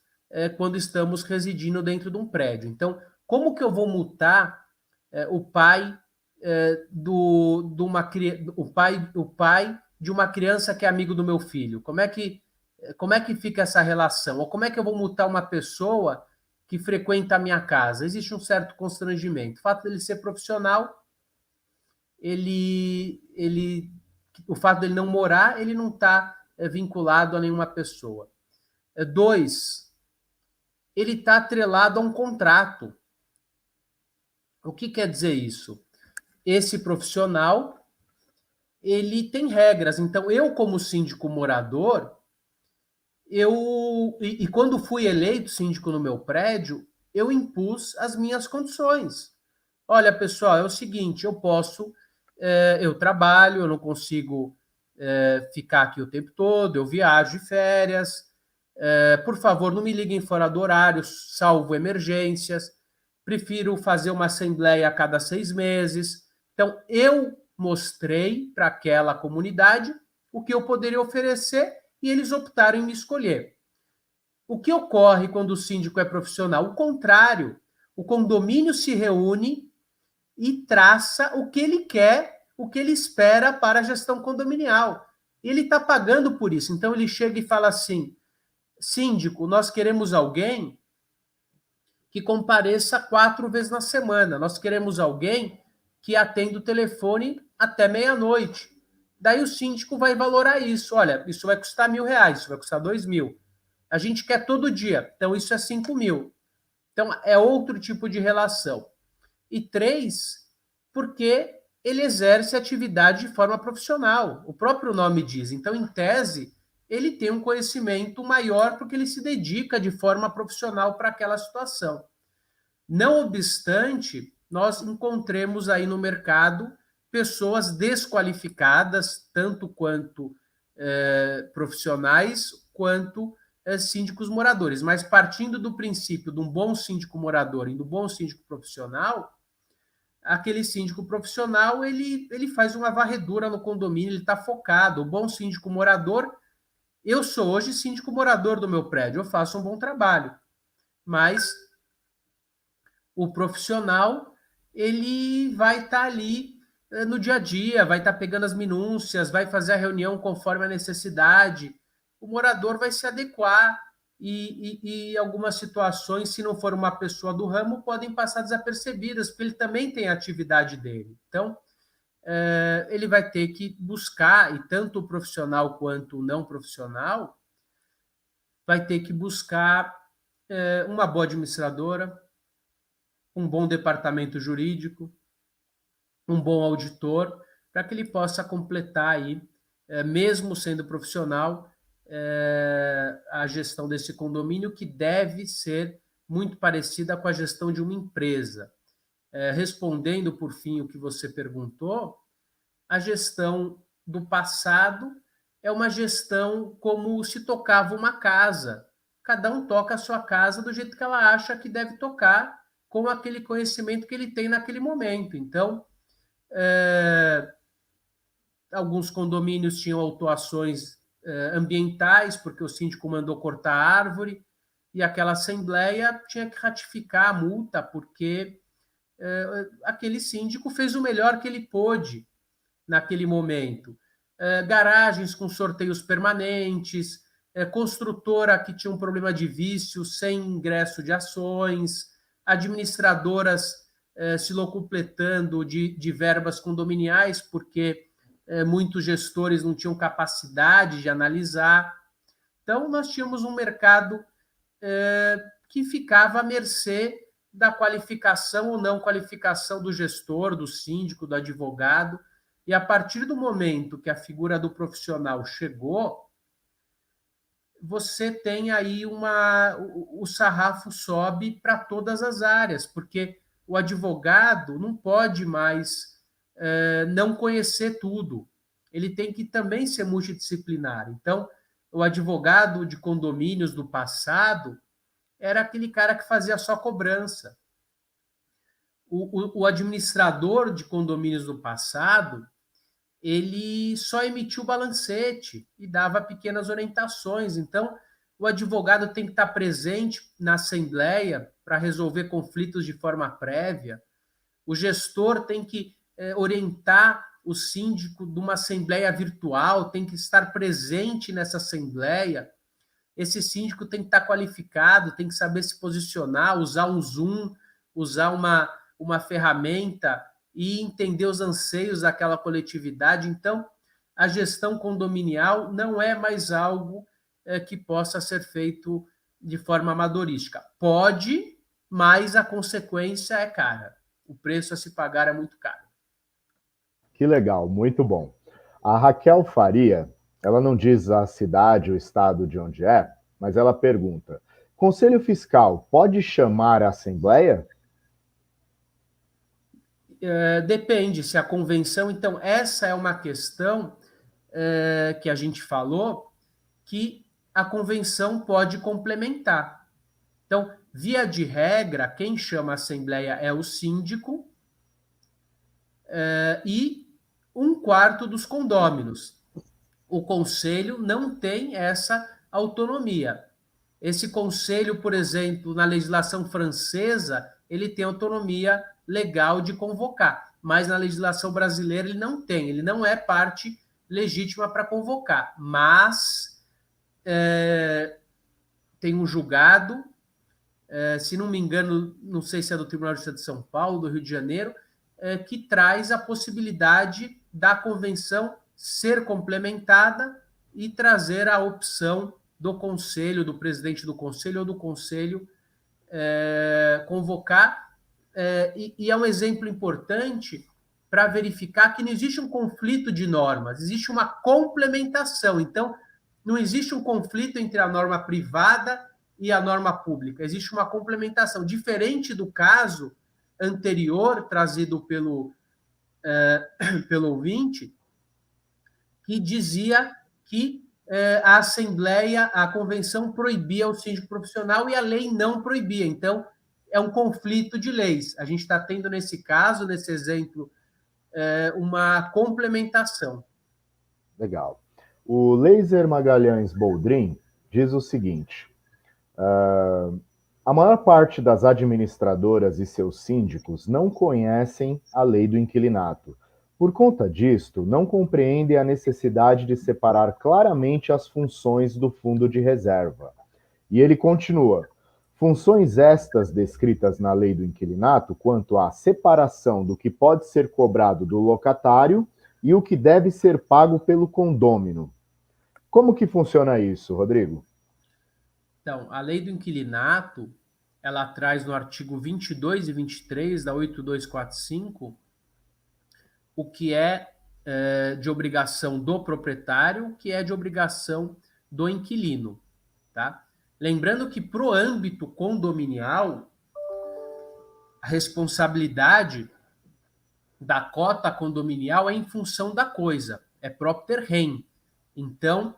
quando estamos residindo dentro de um prédio. Então, como que eu vou multar o pai o pai de uma criança que é amigo do meu filho? Como é que fica essa relação? Ou como é que eu vou multar uma pessoa que frequenta a minha casa? Existe um certo constrangimento. O fato dele ser profissional, ele o fato dele não morar, ele não está vinculado a nenhuma pessoa. 2, ele está atrelado a um contrato. O que quer dizer isso? Esse profissional, ele tem regras. Então, eu, como síndico morador, quando fui eleito síndico no meu prédio, eu impus as minhas condições. Olha, pessoal, é o seguinte, eu trabalho, eu não consigo ficar aqui o tempo todo, eu viajo de férias, por favor, não me liguem fora do horário, salvo emergências, prefiro fazer uma assembleia a cada 6 meses. Então, eu mostrei para aquela comunidade o que eu poderia oferecer e eles optaram em me escolher. O que ocorre quando o síndico é profissional? O contrário, o condomínio se reúne e traça o que ele quer, o que ele espera para a gestão condominial. Ele está pagando por isso. Então ele chega e fala assim: síndico, nós queremos alguém que compareça 4 vezes na semana. Nós queremos alguém que atenda o telefone até meia-noite. Daí o síndico vai valorar isso. Olha, isso vai custar R$ 1.000, isso vai custar 2.000. A gente quer todo dia, então isso é 5.000. Então é outro tipo de relação. E 3, porque ele exerce atividade de forma profissional. O próprio nome diz. Então, em tese, ele tem um conhecimento maior porque ele se dedica de forma profissional para aquela situação. Não obstante, nós encontremos aí no mercado pessoas desqualificadas, tanto quanto profissionais, quanto síndicos moradores. Mas partindo do princípio de um bom síndico morador e do bom síndico profissional, aquele síndico profissional ele faz uma varredura no condomínio, ele está focado. O bom síndico morador, eu sou hoje síndico morador do meu prédio, eu faço um bom trabalho, mas o profissional ele vai estar ali no dia a dia, vai estar pegando as minúcias, vai fazer a reunião conforme a necessidade. O morador vai se adequar e algumas situações, se não for uma pessoa do ramo, podem passar desapercebidas, porque ele também tem a atividade dele. Então, ele vai ter que buscar, e tanto o profissional quanto o não profissional, vai ter que buscar uma boa administradora, um bom departamento jurídico, um bom auditor, para que ele possa completar aí, mesmo sendo profissional, a gestão desse condomínio, que deve ser muito parecida com a gestão de uma empresa. Respondendo, por fim, o que você perguntou, a gestão do passado é uma gestão como se tocava uma casa. Cada um toca a sua casa do jeito que ela acha que deve tocar, com aquele conhecimento que ele tem naquele momento. Então, alguns condomínios tinham autuações ambientais, porque o síndico mandou cortar a árvore, e aquela assembleia tinha que ratificar a multa, porque aquele síndico fez o melhor que ele pôde naquele momento. Garagens com sorteios permanentes, construtora que tinha um problema de vício sem ingresso de ações, administradoras se locupletando de verbas condominiais, porque muitos gestores não tinham capacidade de analisar. Então, nós tínhamos um mercado que ficava à mercê da qualificação ou não qualificação do gestor, do síndico, do advogado. E a partir do momento que a figura do profissional chegou, você tem aí o sarrafo sobe para todas as áreas, porque o advogado não pode mais não conhecer tudo. Ele tem que também ser multidisciplinar. Então, o advogado de condomínios do passado era aquele cara que fazia só cobrança. O administrador de condomínios do passado, ele só emitiu o balancete e dava pequenas orientações. Então, o advogado tem que estar presente na assembleia para resolver conflitos de forma prévia. O gestor tem que orientar o síndico de uma assembleia virtual, tem que estar presente nessa assembleia. Esse síndico tem que estar qualificado, tem que saber se posicionar, usar um Zoom, usar uma ferramenta e entender os anseios daquela coletividade. Então, a gestão condominial não é mais algo que possa ser feito de forma amadorística. Pode, mas a consequência é cara. O preço a se pagar é muito caro. Que legal, muito bom. A Raquel Faria, ela não diz a cidade, o estado de onde é, mas ela pergunta: Conselho Fiscal pode chamar a Assembleia? Depende se a convenção... Então, essa é uma questão que a gente falou que a convenção pode complementar. Então, via de regra, quem chama a Assembleia é o síndico e 1/4 dos condôminos. O conselho não tem essa autonomia. Esse conselho, por exemplo, na legislação francesa, ele tem autonomia legal de convocar, mas na legislação brasileira ele não tem, ele não é parte legítima para convocar, mas tem um julgado, se não me engano, não sei se é do Tribunal de Justiça de São Paulo, do Rio de Janeiro, que traz a possibilidade da convenção ser complementada e trazer a opção do conselho, do presidente do conselho ou do conselho convocar. E é um exemplo importante para verificar que não existe um conflito de normas, existe uma complementação. Então, não existe um conflito entre a norma privada e a norma pública, existe uma complementação, diferente do caso anterior, trazido pelo ouvinte, que dizia que a Assembleia, a Convenção proibia o síndico profissional e a lei não proibia. Então, é um conflito de leis. A gente está tendo, nesse caso, nesse exemplo, uma complementação. Legal. O Laser Magalhães Boldrin diz o seguinte: a maior parte das administradoras e seus síndicos não conhecem a lei do inquilinato. Por conta disto, não compreendem a necessidade de separar claramente as funções do fundo de reserva. E ele continua: funções estas descritas na lei do inquilinato quanto à separação do que pode ser cobrado do locatário e o que deve ser pago pelo condômino. Como que funciona isso, Rodrigo? Então, a lei do inquilinato, ela traz no artigo 22 e 23 da 8245 o que é de obrigação do proprietário, o que é de obrigação do inquilino. Tá? Lembrando que, para o âmbito condominial, a responsabilidade da cota condominial é em função da coisa, é propter rem. Então,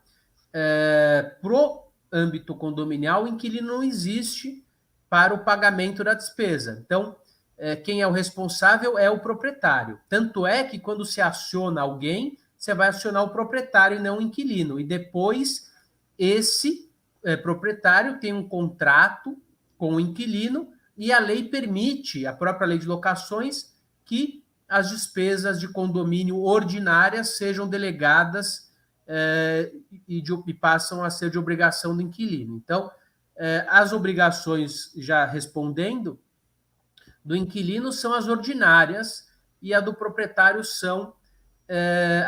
pro âmbito condominial, o inquilino não existe para o pagamento da despesa. Então, quem é o responsável é o proprietário. Tanto é que quando se aciona alguém, você vai acionar o proprietário e não o inquilino. E depois, esse proprietário tem um contrato com o inquilino e a lei permite, a própria lei de locações, que as despesas de condomínio ordinárias sejam delegadas e passam a ser de obrigação do inquilino. Então, as obrigações, já respondendo, do inquilino são as ordinárias e a do proprietário são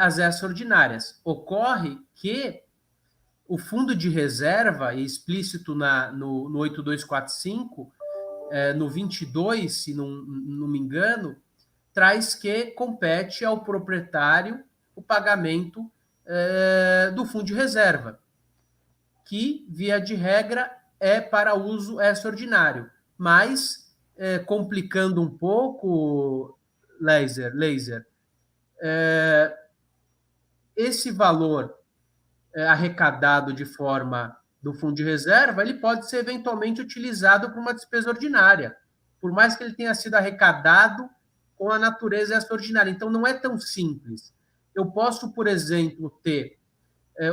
as extraordinárias. Ocorre que o fundo de reserva, explícito no 8245, no 22, se não me engano, traz que compete ao proprietário o pagamento do fundo de reserva, que, via de regra, é para uso extraordinário. Mas, complicando um pouco, Laser, esse valor arrecadado de forma do fundo de reserva, ele pode ser eventualmente utilizado para uma despesa ordinária, por mais que ele tenha sido arrecadado com a natureza extraordinária. Então, não é tão simples. Eu posso, por exemplo, ter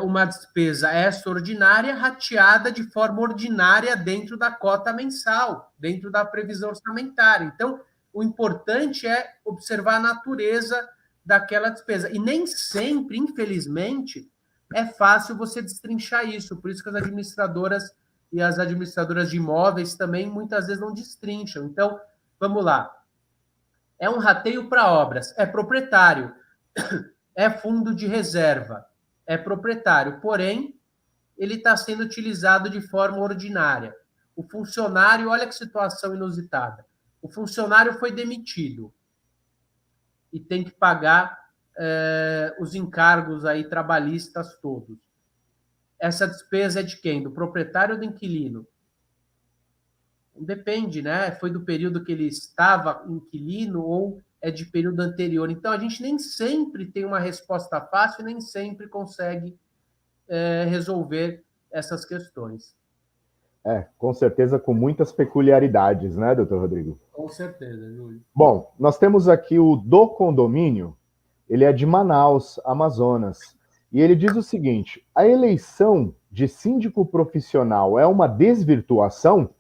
uma despesa extraordinária rateada de forma ordinária dentro da cota mensal, dentro da previsão orçamentária. Então, o importante é observar a natureza daquela despesa. E nem sempre, infelizmente, é fácil você destrinchar isso. Por isso que as administradoras e as administradoras de imóveis também muitas vezes não destrincham. Então, vamos lá. É um rateio para obras, é proprietário, é fundo de reserva, é proprietário, porém, ele está sendo utilizado de forma ordinária. O funcionário, olha que situação inusitada. O funcionário foi demitido e tem que pagar os encargos aí trabalhistas todos. Essa despesa é de quem? Do proprietário ou do inquilino? Depende, né? Foi do período que ele estava inquilino ou é de período anterior. Então, a gente nem sempre tem uma resposta fácil, nem sempre consegue resolver essas questões. Com certeza com muitas peculiaridades, né, doutor Rodrigo? Com certeza, Júlio. Bom, nós temos aqui o do condomínio, ele é de Manaus, Amazonas, e ele diz o seguinte: a eleição de síndico profissional é uma desvirtuação?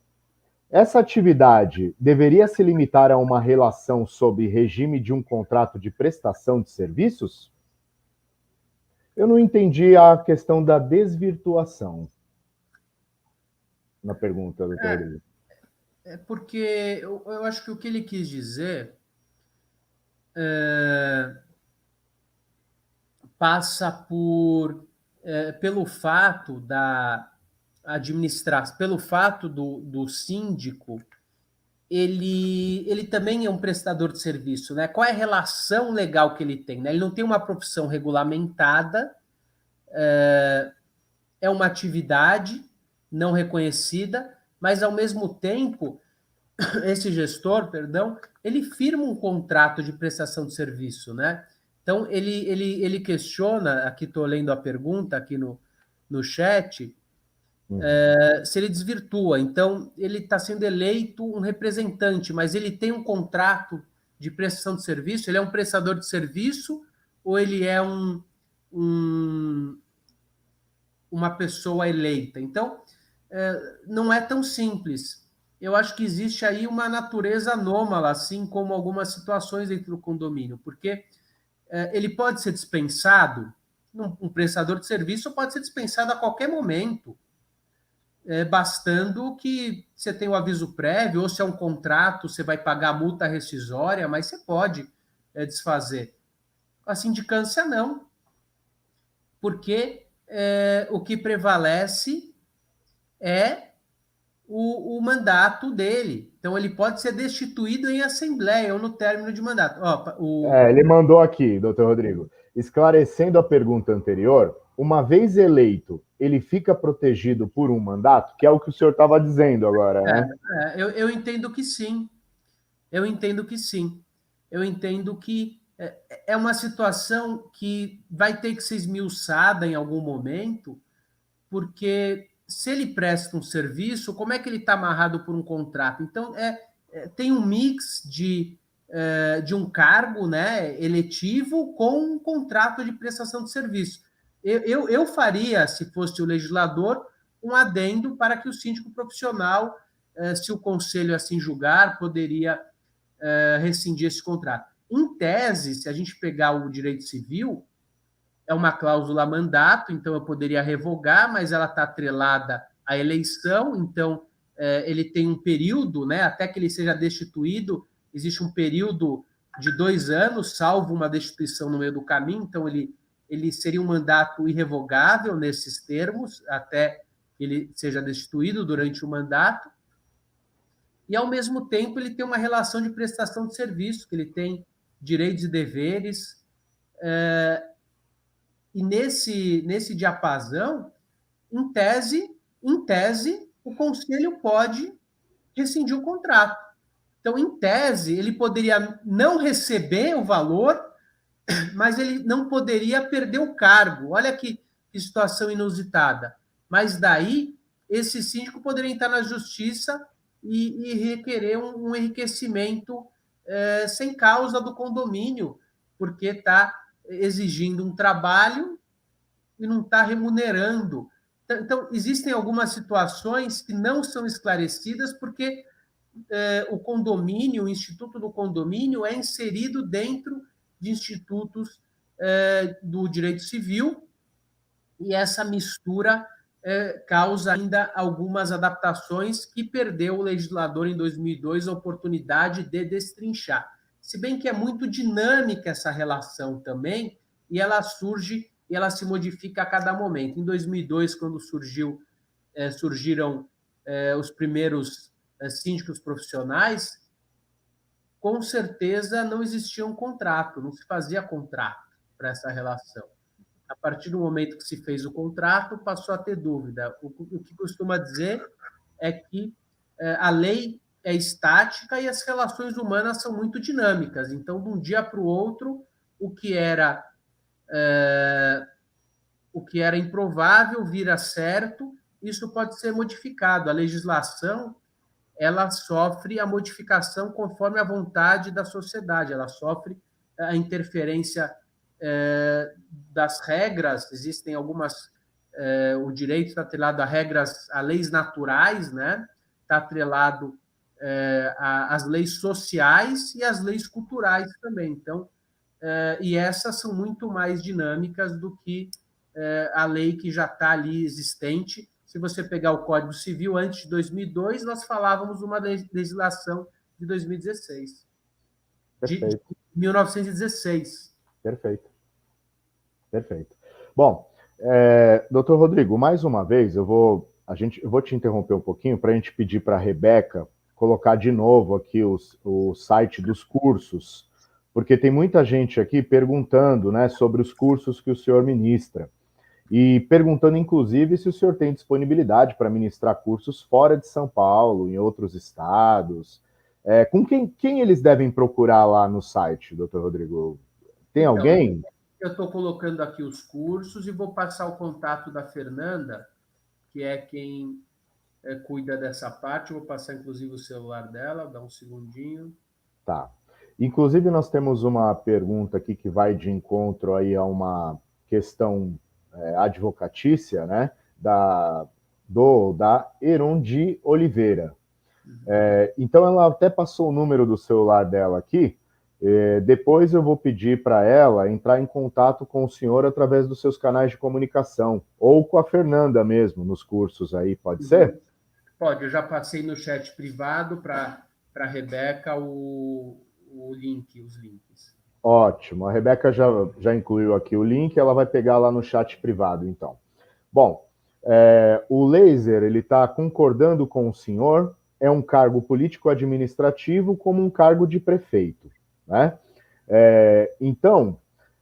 Essa atividade deveria se limitar a uma relação sob regime de um contrato de prestação de serviços? Eu não entendi a questão da desvirtuação na pergunta, doutor Rodrigo. Porque eu acho que o que ele quis dizer passa pelo fato da administração, pelo fato do síndico, ele também é um prestador de serviço, né? Qual é a relação legal que ele tem? Né? Ele não tem uma profissão regulamentada, é uma atividade não reconhecida, mas, ao mesmo tempo, esse gestor, ele firma um contrato de prestação de serviço, né? Então, ele questiona, aqui estou lendo a pergunta aqui no chat, se ele desvirtua. Então, ele está sendo eleito um representante, mas ele tem um contrato de prestação de serviço, ele é um prestador de serviço ou ele é uma pessoa eleita? Então, não é tão simples. Eu acho que existe aí uma natureza anômala, assim como algumas situações dentro do condomínio, porque ele pode ser dispensado, um prestador de serviço pode ser dispensado a qualquer momento, bastando que você tenha o aviso prévio, ou se é um contrato, você vai pagar a multa rescisória, mas você pode desfazer. A sindicância não, porque o que prevalece é o mandato dele. Então, ele pode ser destituído em assembleia ou no término de mandato. Ele mandou aqui, doutor Rodrigo, esclarecendo a pergunta anterior, uma vez eleito, ele fica protegido por um mandato, que é o que o senhor estava dizendo agora, né? Eu entendo que sim. Eu entendo que é uma situação que vai ter que ser esmiuçada em algum momento, porque se ele presta um serviço, como é que ele está amarrado por um contrato? Então, tem um mix de um cargo, né, eletivo com um contrato de prestação de serviço. Eu faria, se fosse o legislador, um adendo para que o síndico profissional se o conselho assim julgar, poderia rescindir esse contrato. Em tese, se a gente pegar o direito civil, é uma cláusula mandato, então eu poderia revogar, mas ela está atrelada à eleição, então ele tem um período, né, até que ele seja destituído, existe um período de 2 anos, salvo uma destituição no meio do caminho, então ele seria um mandato irrevogável nesses termos, até que ele seja destituído durante o mandato, e ao mesmo tempo ele tem uma relação de prestação de serviço, que ele tem direitos e deveres, e nesse diapasão, em tese, o conselho pode rescindir o contrato. Então, em tese, ele poderia não receber o valor, mas ele não poderia perder o cargo. Olha que situação inusitada. Mas daí, esse síndico poderia entrar na justiça e requerer um enriquecimento sem causa do condomínio, porque está exigindo um trabalho e não está remunerando. Então, existem algumas situações que não são esclarecidas porque o condomínio, o Instituto do Condomínio, é inserido dentro de institutos do direito civil, e essa mistura causa ainda algumas adaptações que perdeu o legislador em 2002 a oportunidade de destrinchar. Se bem que é muito dinâmica essa relação também, e ela surge e ela se modifica a cada momento. Em 2002, quando surgiram os primeiros síndicos profissionais, com certeza não existia um contrato, não se fazia contrato para essa relação. A partir do momento que se fez o contrato, passou a ter dúvida. O que costuma dizer é que a lei é estática e as relações humanas são muito dinâmicas. Então, de um dia para o outro, o que era improvável vira certo, isso pode ser modificado. A legislação ela sofre a modificação conforme a vontade da sociedade, ela sofre a interferência das regras, existem algumas, o direito está atrelado a regras, a leis naturais, né? Está atrelado às leis sociais e às leis culturais também. Então, e essas são muito mais dinâmicas do que a lei que já está ali existente. Se você pegar o Código Civil antes de 2002, nós falávamos uma legislação de 2016, de 1916. Perfeito. Perfeito. Bom, doutor Rodrigo, mais uma vez, eu vou te interromper um pouquinho para a gente pedir para a Rebeca colocar de novo aqui o site dos cursos, porque tem muita gente aqui perguntando, né, sobre os cursos que o senhor ministra. E perguntando, inclusive, se o senhor tem disponibilidade para ministrar cursos fora de São Paulo, em outros estados. Com quem eles devem procurar lá no site, doutor Rodrigo? Tem então, alguém? Eu estou colocando aqui os cursos e vou passar o contato da Fernanda, que é quem cuida dessa parte. Eu vou passar, inclusive, o celular dela, dá um segundinho. Tá. Inclusive, nós temos uma pergunta aqui que vai de encontro aí a uma questão advocatícia, né? Da Erundi Oliveira. Então, ela até passou o número do celular dela aqui. Depois eu vou pedir para ela entrar em contato com o senhor através dos seus canais de comunicação, ou com a Fernanda mesmo, nos cursos aí, pode ser? Pode, eu já passei no chat privado para a Rebeca os links. Ótimo, a Rebeca já incluiu aqui o link, ela vai pegar lá no chat privado, então. Bom, o Laser, ele está concordando com o senhor, é um cargo político-administrativo como um cargo de prefeito, né? Então,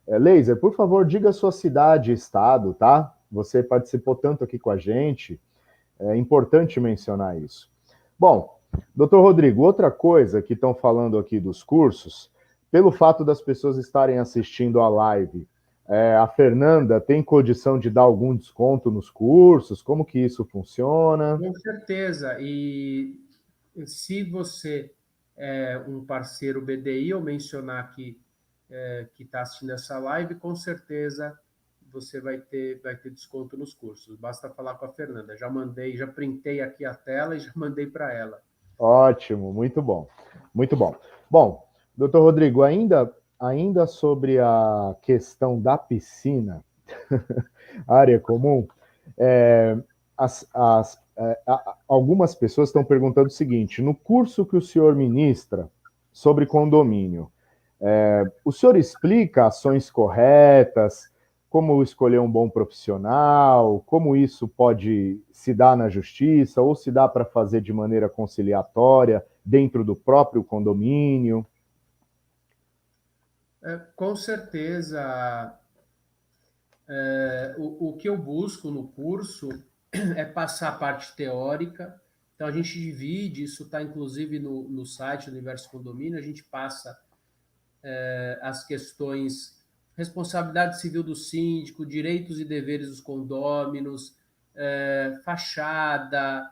Laser, por favor, diga a sua cidade e estado, tá? Você participou tanto aqui com a gente, é importante mencionar isso. Bom, doutor Rodrigo, outra coisa que estão falando aqui dos cursos, pelo fato das pessoas estarem assistindo a live, a Fernanda tem condição de dar algum desconto nos cursos? Como que isso funciona? Com certeza. E se você é um parceiro BDI, eu mencionar que está assistindo essa live, com certeza você vai ter desconto nos cursos. Basta falar com a Fernanda. Já printei aqui a tela e já mandei para ela. Ótimo, muito bom. Muito bom. Bom, doutor Rodrigo, ainda sobre a questão da piscina, área comum, é, algumas pessoas estão perguntando o seguinte: no curso que o senhor ministra sobre condomínio, o senhor explica ações corretas, como escolher um bom profissional, como isso pode se dar na justiça, ou se dá para fazer de maneira conciliatória dentro do próprio condomínio? Com certeza, o que eu busco no curso é passar a parte teórica. Então, a gente divide, isso está inclusive no site do Universo Condomínio, a gente passa as questões responsabilidade civil do síndico, direitos e deveres dos condôminos, fachada,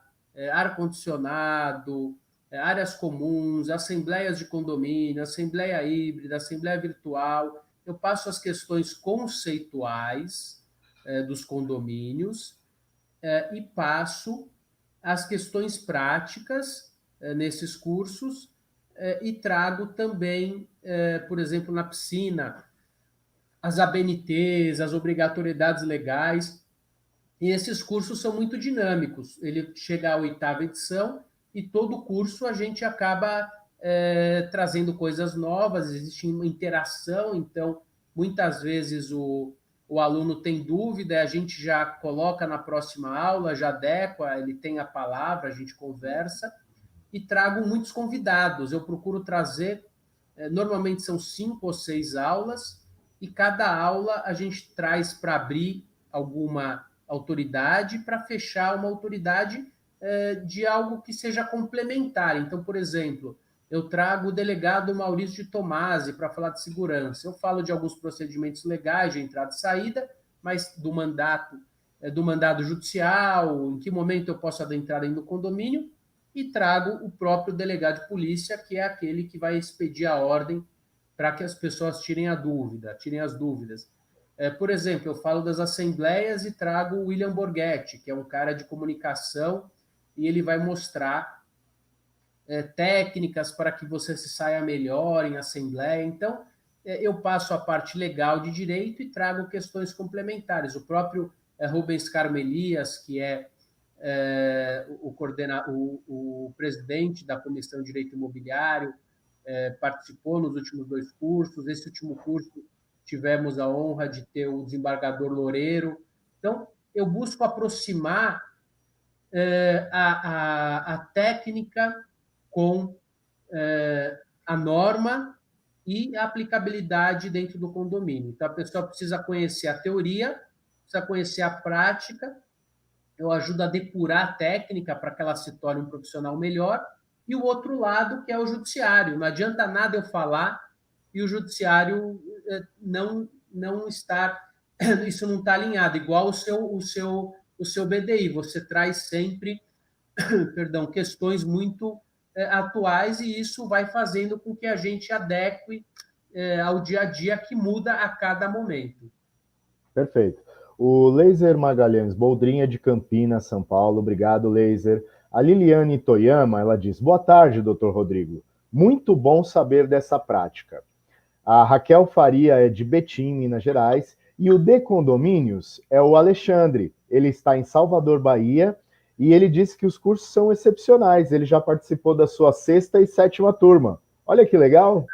ar-condicionado, áreas comuns, assembleias de condomínio, assembleia híbrida, assembleia virtual. Eu passo as questões conceituais dos condomínios e passo as questões práticas nesses cursos e trago também, por exemplo, na piscina, as ABNTs, as obrigatoriedades legais. E esses cursos são muito dinâmicos. Ele chega à 8ª edição e todo curso a gente acaba trazendo coisas novas, existe uma interação, então muitas vezes o aluno tem dúvida, a gente já coloca na próxima aula, já adequa, ele tem a palavra, a gente conversa, e trago muitos convidados. Eu procuro trazer, normalmente são 5 ou 6 aulas, e cada aula a gente traz para abrir alguma autoridade, para fechar uma autoridade de algo que seja complementar. Então, por exemplo, eu trago o delegado Maurício de Tomasi para falar de segurança. Eu falo de alguns procedimentos legais de entrada e saída, mas do mandado judicial, em que momento eu posso adentrar dentro do condomínio, e trago o próprio delegado de polícia, que é aquele que vai expedir a ordem para que as pessoas tirem as dúvidas. Por exemplo, eu falo das assembleias e trago o William Borghetti, que é um cara de comunicação, e ele vai mostrar técnicas para que você se saia melhor em assembleia. Então, eu passo a parte legal de direito e trago questões complementares. O próprio Rubens Carmelias, que é o presidente da Comissão de Direito Imobiliário, participou nos últimos 2 cursos. Esse último curso tivemos a honra de ter o desembargador Loureiro. Então, eu busco aproximar a técnica com a norma e a aplicabilidade dentro do condomínio. Então, a pessoa precisa conhecer a teoria, precisa conhecer a prática. Eu ajudo a depurar a técnica para que ela se torne um profissional melhor, e o outro lado, que é o judiciário. Não adianta nada eu falar e o judiciário não estar, isso não está alinhado, igual o seu BDI. Você traz sempre, perdão, questões muito atuais, e isso vai fazendo com que a gente adeque ao dia a dia, que muda a cada momento. Perfeito. O Laser Magalhães Boldrinha de Campinas, São Paulo. Obrigado, Laser. A Liliane Toyama, ela diz: boa tarde, doutor Rodrigo. Muito bom saber dessa prática. A Raquel Faria é de Betim, Minas Gerais. E o de Condomínios é o Alexandre. Ele está em Salvador, Bahia. E ele disse que os cursos são excepcionais. Ele já participou da sua 6ª e 7ª turma. Olha que legal.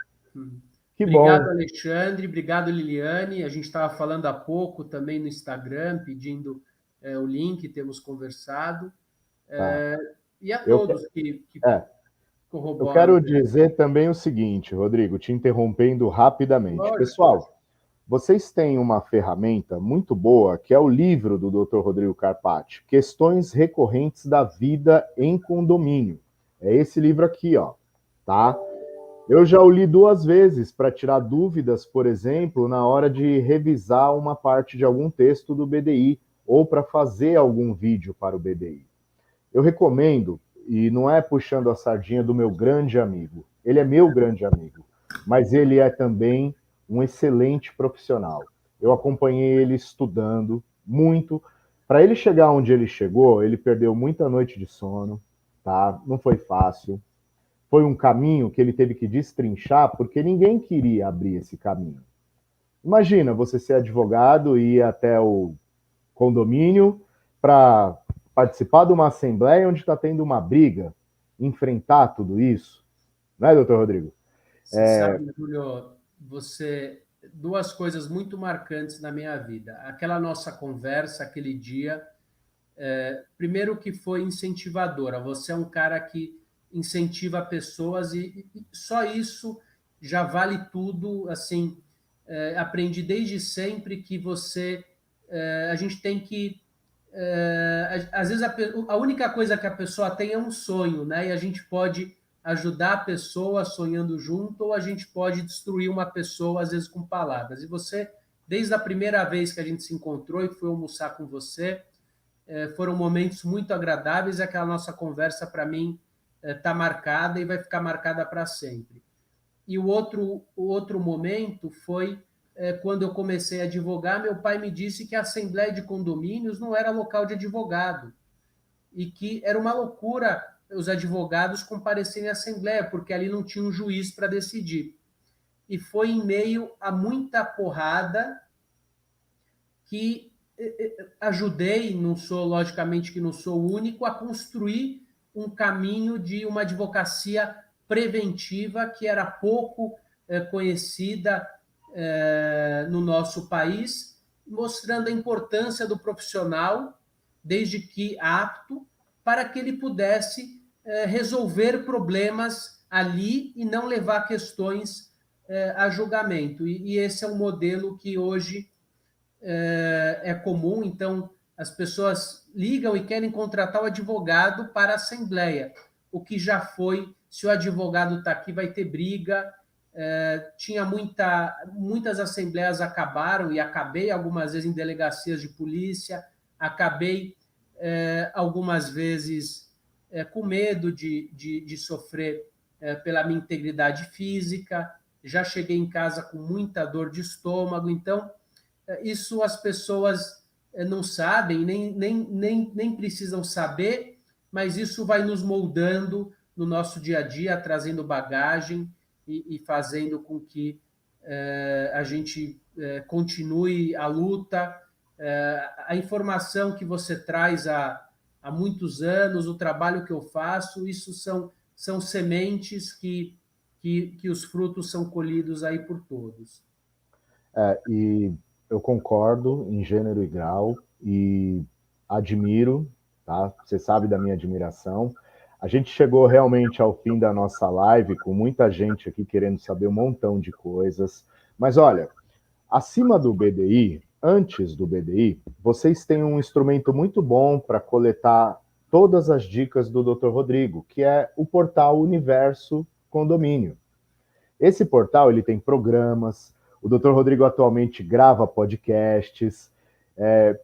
Que obrigado, bom. Alexandre. Obrigado, Liliane. A gente estava falando há pouco também no Instagram, pedindo o link, temos conversado. E a todos que corroboram. Eu quero dizer também o seguinte, Rodrigo, te interrompendo rapidamente. Lógico. Pessoal, vocês têm uma ferramenta muito boa, que é o livro do Dr. Rodrigo Carpati, Questões Recorrentes da Vida em Condomínio. É esse livro aqui, ó, tá? Eu já o li 2 vezes para tirar dúvidas, por exemplo, na hora de revisar uma parte de algum texto do BDI ou para fazer algum vídeo para o BDI. Eu recomendo, e não é puxando a sardinha do meu grande amigo, ele é meu grande amigo, mas ele é também um excelente profissional. Eu acompanhei ele estudando muito. Para ele chegar onde ele chegou, ele perdeu muita noite de sono, tá? Não foi fácil. Foi um caminho que ele teve que destrinchar, porque ninguém queria abrir esse caminho. Imagina você ser advogado e ir até o condomínio para participar de uma assembleia onde está tendo uma briga, enfrentar tudo isso, não é, doutor Rodrigo? Você sabe, Júlio, duas coisas muito marcantes na minha vida. Aquela nossa conversa, aquele dia, primeiro que foi incentivadora. Você é um cara que incentiva pessoas e só isso já vale tudo. Assim, aprendi desde sempre que a gente tem que às vezes a única coisa que a pessoa tem é um sonho, né? E a gente pode ajudar a pessoa sonhando junto, ou a gente pode destruir uma pessoa, às vezes, com palavras. E você, desde a primeira vez que a gente se encontrou e foi almoçar com você, foram momentos muito agradáveis. Aquela nossa conversa, para mim, está marcada e vai ficar marcada para sempre. E o outro momento foi quando eu comecei a advogar. Meu pai me disse que a Assembleia de Condomínios não era local de advogado e que era uma loucura os advogados comparecerem à Assembleia, porque ali não tinha um juiz para decidir. E foi em meio a muita porrada que ajudei, logicamente que não sou o único, a construir um caminho de uma advocacia preventiva que era pouco conhecida no nosso país, mostrando a importância do profissional, desde que apto, para que ele pudesse resolver problemas ali e não levar questões a julgamento. E esse é um modelo que hoje é comum. Então, as pessoas ligam e querem contratar o advogado para a Assembleia, o que já foi. Se o advogado está aqui, vai ter briga. Muitas assembleias acabaram, e acabei algumas vezes em delegacias de polícia, acabei algumas vezes com medo de sofrer pela minha integridade física, já cheguei em casa com muita dor de estômago. Então, isso as pessoas não sabem, nem precisam saber, mas isso vai nos moldando no nosso dia a dia, trazendo bagagem e fazendo com que a gente continue a luta. A informação que você traz há muitos anos, o trabalho que eu faço, isso são sementes que os frutos são colhidos aí por todos. E eu concordo em gênero e grau e admiro, tá? Você sabe da minha admiração. A gente chegou realmente ao fim da nossa live com muita gente aqui querendo saber um montão de coisas. Mas olha, acima do BDI, antes do BDI, vocês têm um instrumento muito bom para coletar todas as dicas do Dr. Rodrigo, que é o portal Universo Condomínio. Esse portal ele tem programas, o Dr. Rodrigo atualmente grava podcasts,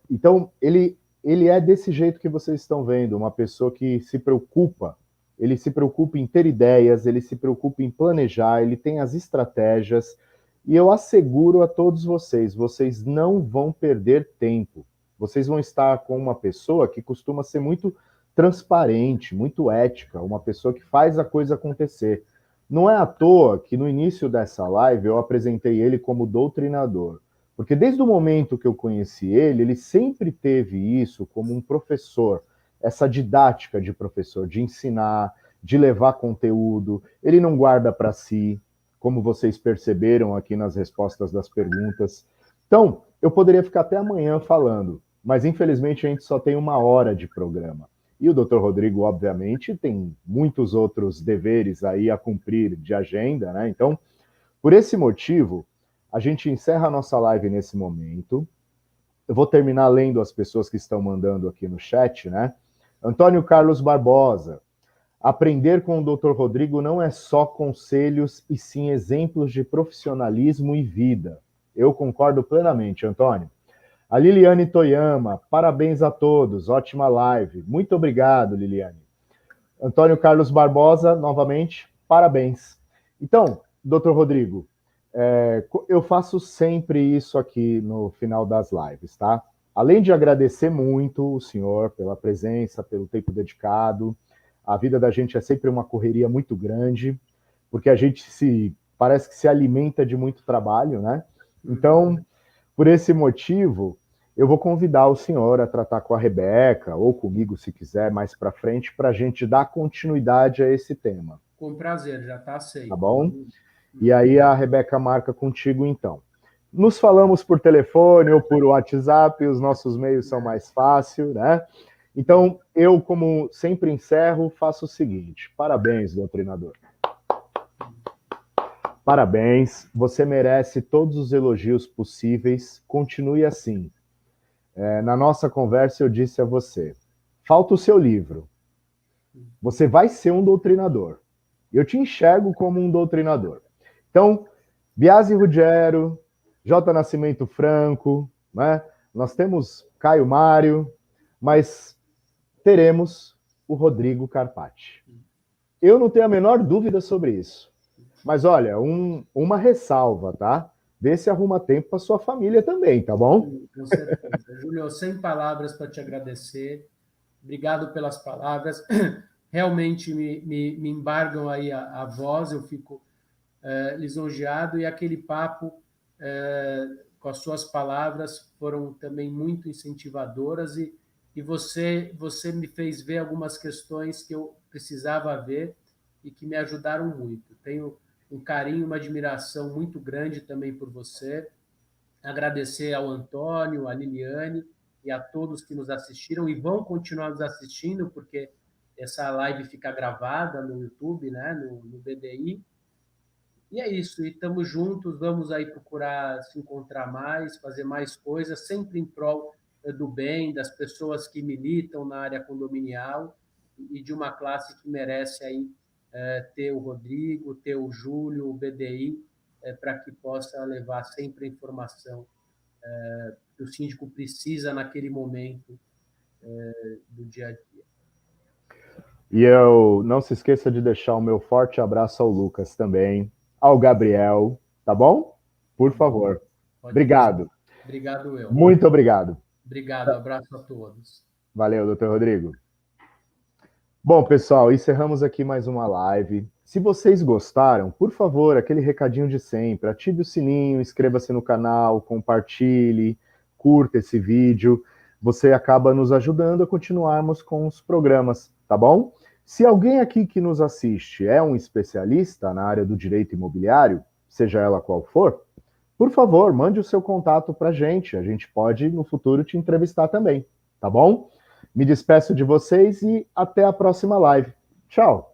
então ele é desse jeito que vocês estão vendo, uma pessoa que se preocupa, ele se preocupa em ter ideias, ele se preocupa em planejar, ele tem as estratégias, e eu asseguro a todos vocês, vocês não vão perder tempo, vocês vão estar com uma pessoa que costuma ser muito transparente, muito ética, uma pessoa que faz a coisa acontecer. Não é à toa que no início dessa live eu apresentei ele como doutrinador, porque desde o momento que eu conheci ele, ele sempre teve isso como um professor, essa didática de professor, de ensinar, de levar conteúdo. Ele não guarda para si, como vocês perceberam aqui nas respostas das perguntas. Então, eu poderia ficar até amanhã falando, mas infelizmente a gente só tem 1 hora de programa. E o Dr. Rodrigo, obviamente, tem muitos outros deveres aí a cumprir de agenda, né? Então, por esse motivo, a gente encerra a nossa live nesse momento. Eu vou terminar lendo as pessoas que estão mandando aqui no chat, né? Antônio Carlos Barbosa. Aprender com o Dr. Rodrigo não é só conselhos, e sim exemplos de profissionalismo e vida. Eu concordo plenamente, Antônio. A Liliane Toyama, parabéns a todos, ótima live. Muito obrigado, Liliane. Antônio Carlos Barbosa, novamente, parabéns. Então, doutor Rodrigo, Eu faço sempre isso aqui no final das lives, tá? Além de agradecer muito o senhor pela presença, pelo tempo dedicado, a vida da gente é sempre uma correria muito grande, porque a gente parece que se alimenta de muito trabalho, né? Então, por esse motivo, eu vou convidar o senhor a tratar com a Rebeca, ou comigo, se quiser, mais para frente, para a gente dar continuidade a esse tema. Com prazer, já está Tá aceito. bom? E aí a Rebeca marca contigo, então. Nos falamos por telefone ou por WhatsApp, os nossos meios são mais fáceis, né? Então, eu, como sempre encerro, faço o seguinte. Parabéns, doutrinador. Parabéns, você merece todos os elogios possíveis. Continue assim. Na nossa conversa, eu disse a você: falta o seu livro. Você vai ser um doutrinador. Eu te enxergo como um doutrinador. Então, Biasi Ruggiero, J. Nascimento Franco, né? Nós temos Caio Mário, mas teremos o Rodrigo Carpati. Eu não tenho a menor dúvida sobre isso. Mas olha, uma ressalva, tá? Vê se arruma tempo para sua família também, tá bom? Com certeza. Júlio, sem palavras para te agradecer. Obrigado pelas palavras. Realmente me embargam aí a voz, eu fico lisonjeado, e aquele papo com as suas palavras foram também muito incentivadoras, e você me fez ver algumas questões que eu precisava ver e que me ajudaram muito. Tenho um carinho, uma admiração muito grande também por você. Agradecer ao Antônio, à Liliane e a todos que nos assistiram e vão continuar nos assistindo, porque essa live fica gravada no YouTube, né, no BDI. E é isso, e estamos juntos, vamos aí procurar se encontrar mais, fazer mais coisas, sempre em prol do bem, das pessoas que militam na área condominial e de uma classe que merece aí ter o Rodrigo, ter o Júlio, o BDI, para que possa levar sempre a informação que o síndico precisa naquele momento do dia a dia. E eu não se esqueça de deixar o meu forte abraço ao Lucas também, ao Gabriel, tá bom? Por favor. Obrigado. Obrigado, eu. Muito obrigado. Obrigado, abraço a todos. Valeu, doutor Rodrigo. Bom, pessoal, encerramos aqui mais uma live. Se vocês gostaram, por favor, aquele recadinho de sempre, ative o sininho, inscreva-se no canal, compartilhe, curta esse vídeo. Você acaba nos ajudando a continuarmos com os programas, tá bom? Se alguém aqui que nos assiste é um especialista na área do direito imobiliário, seja ela qual for, por favor, mande o seu contato para a gente pode no futuro te entrevistar também, tá bom? Me despeço de vocês e até a próxima live. Tchau!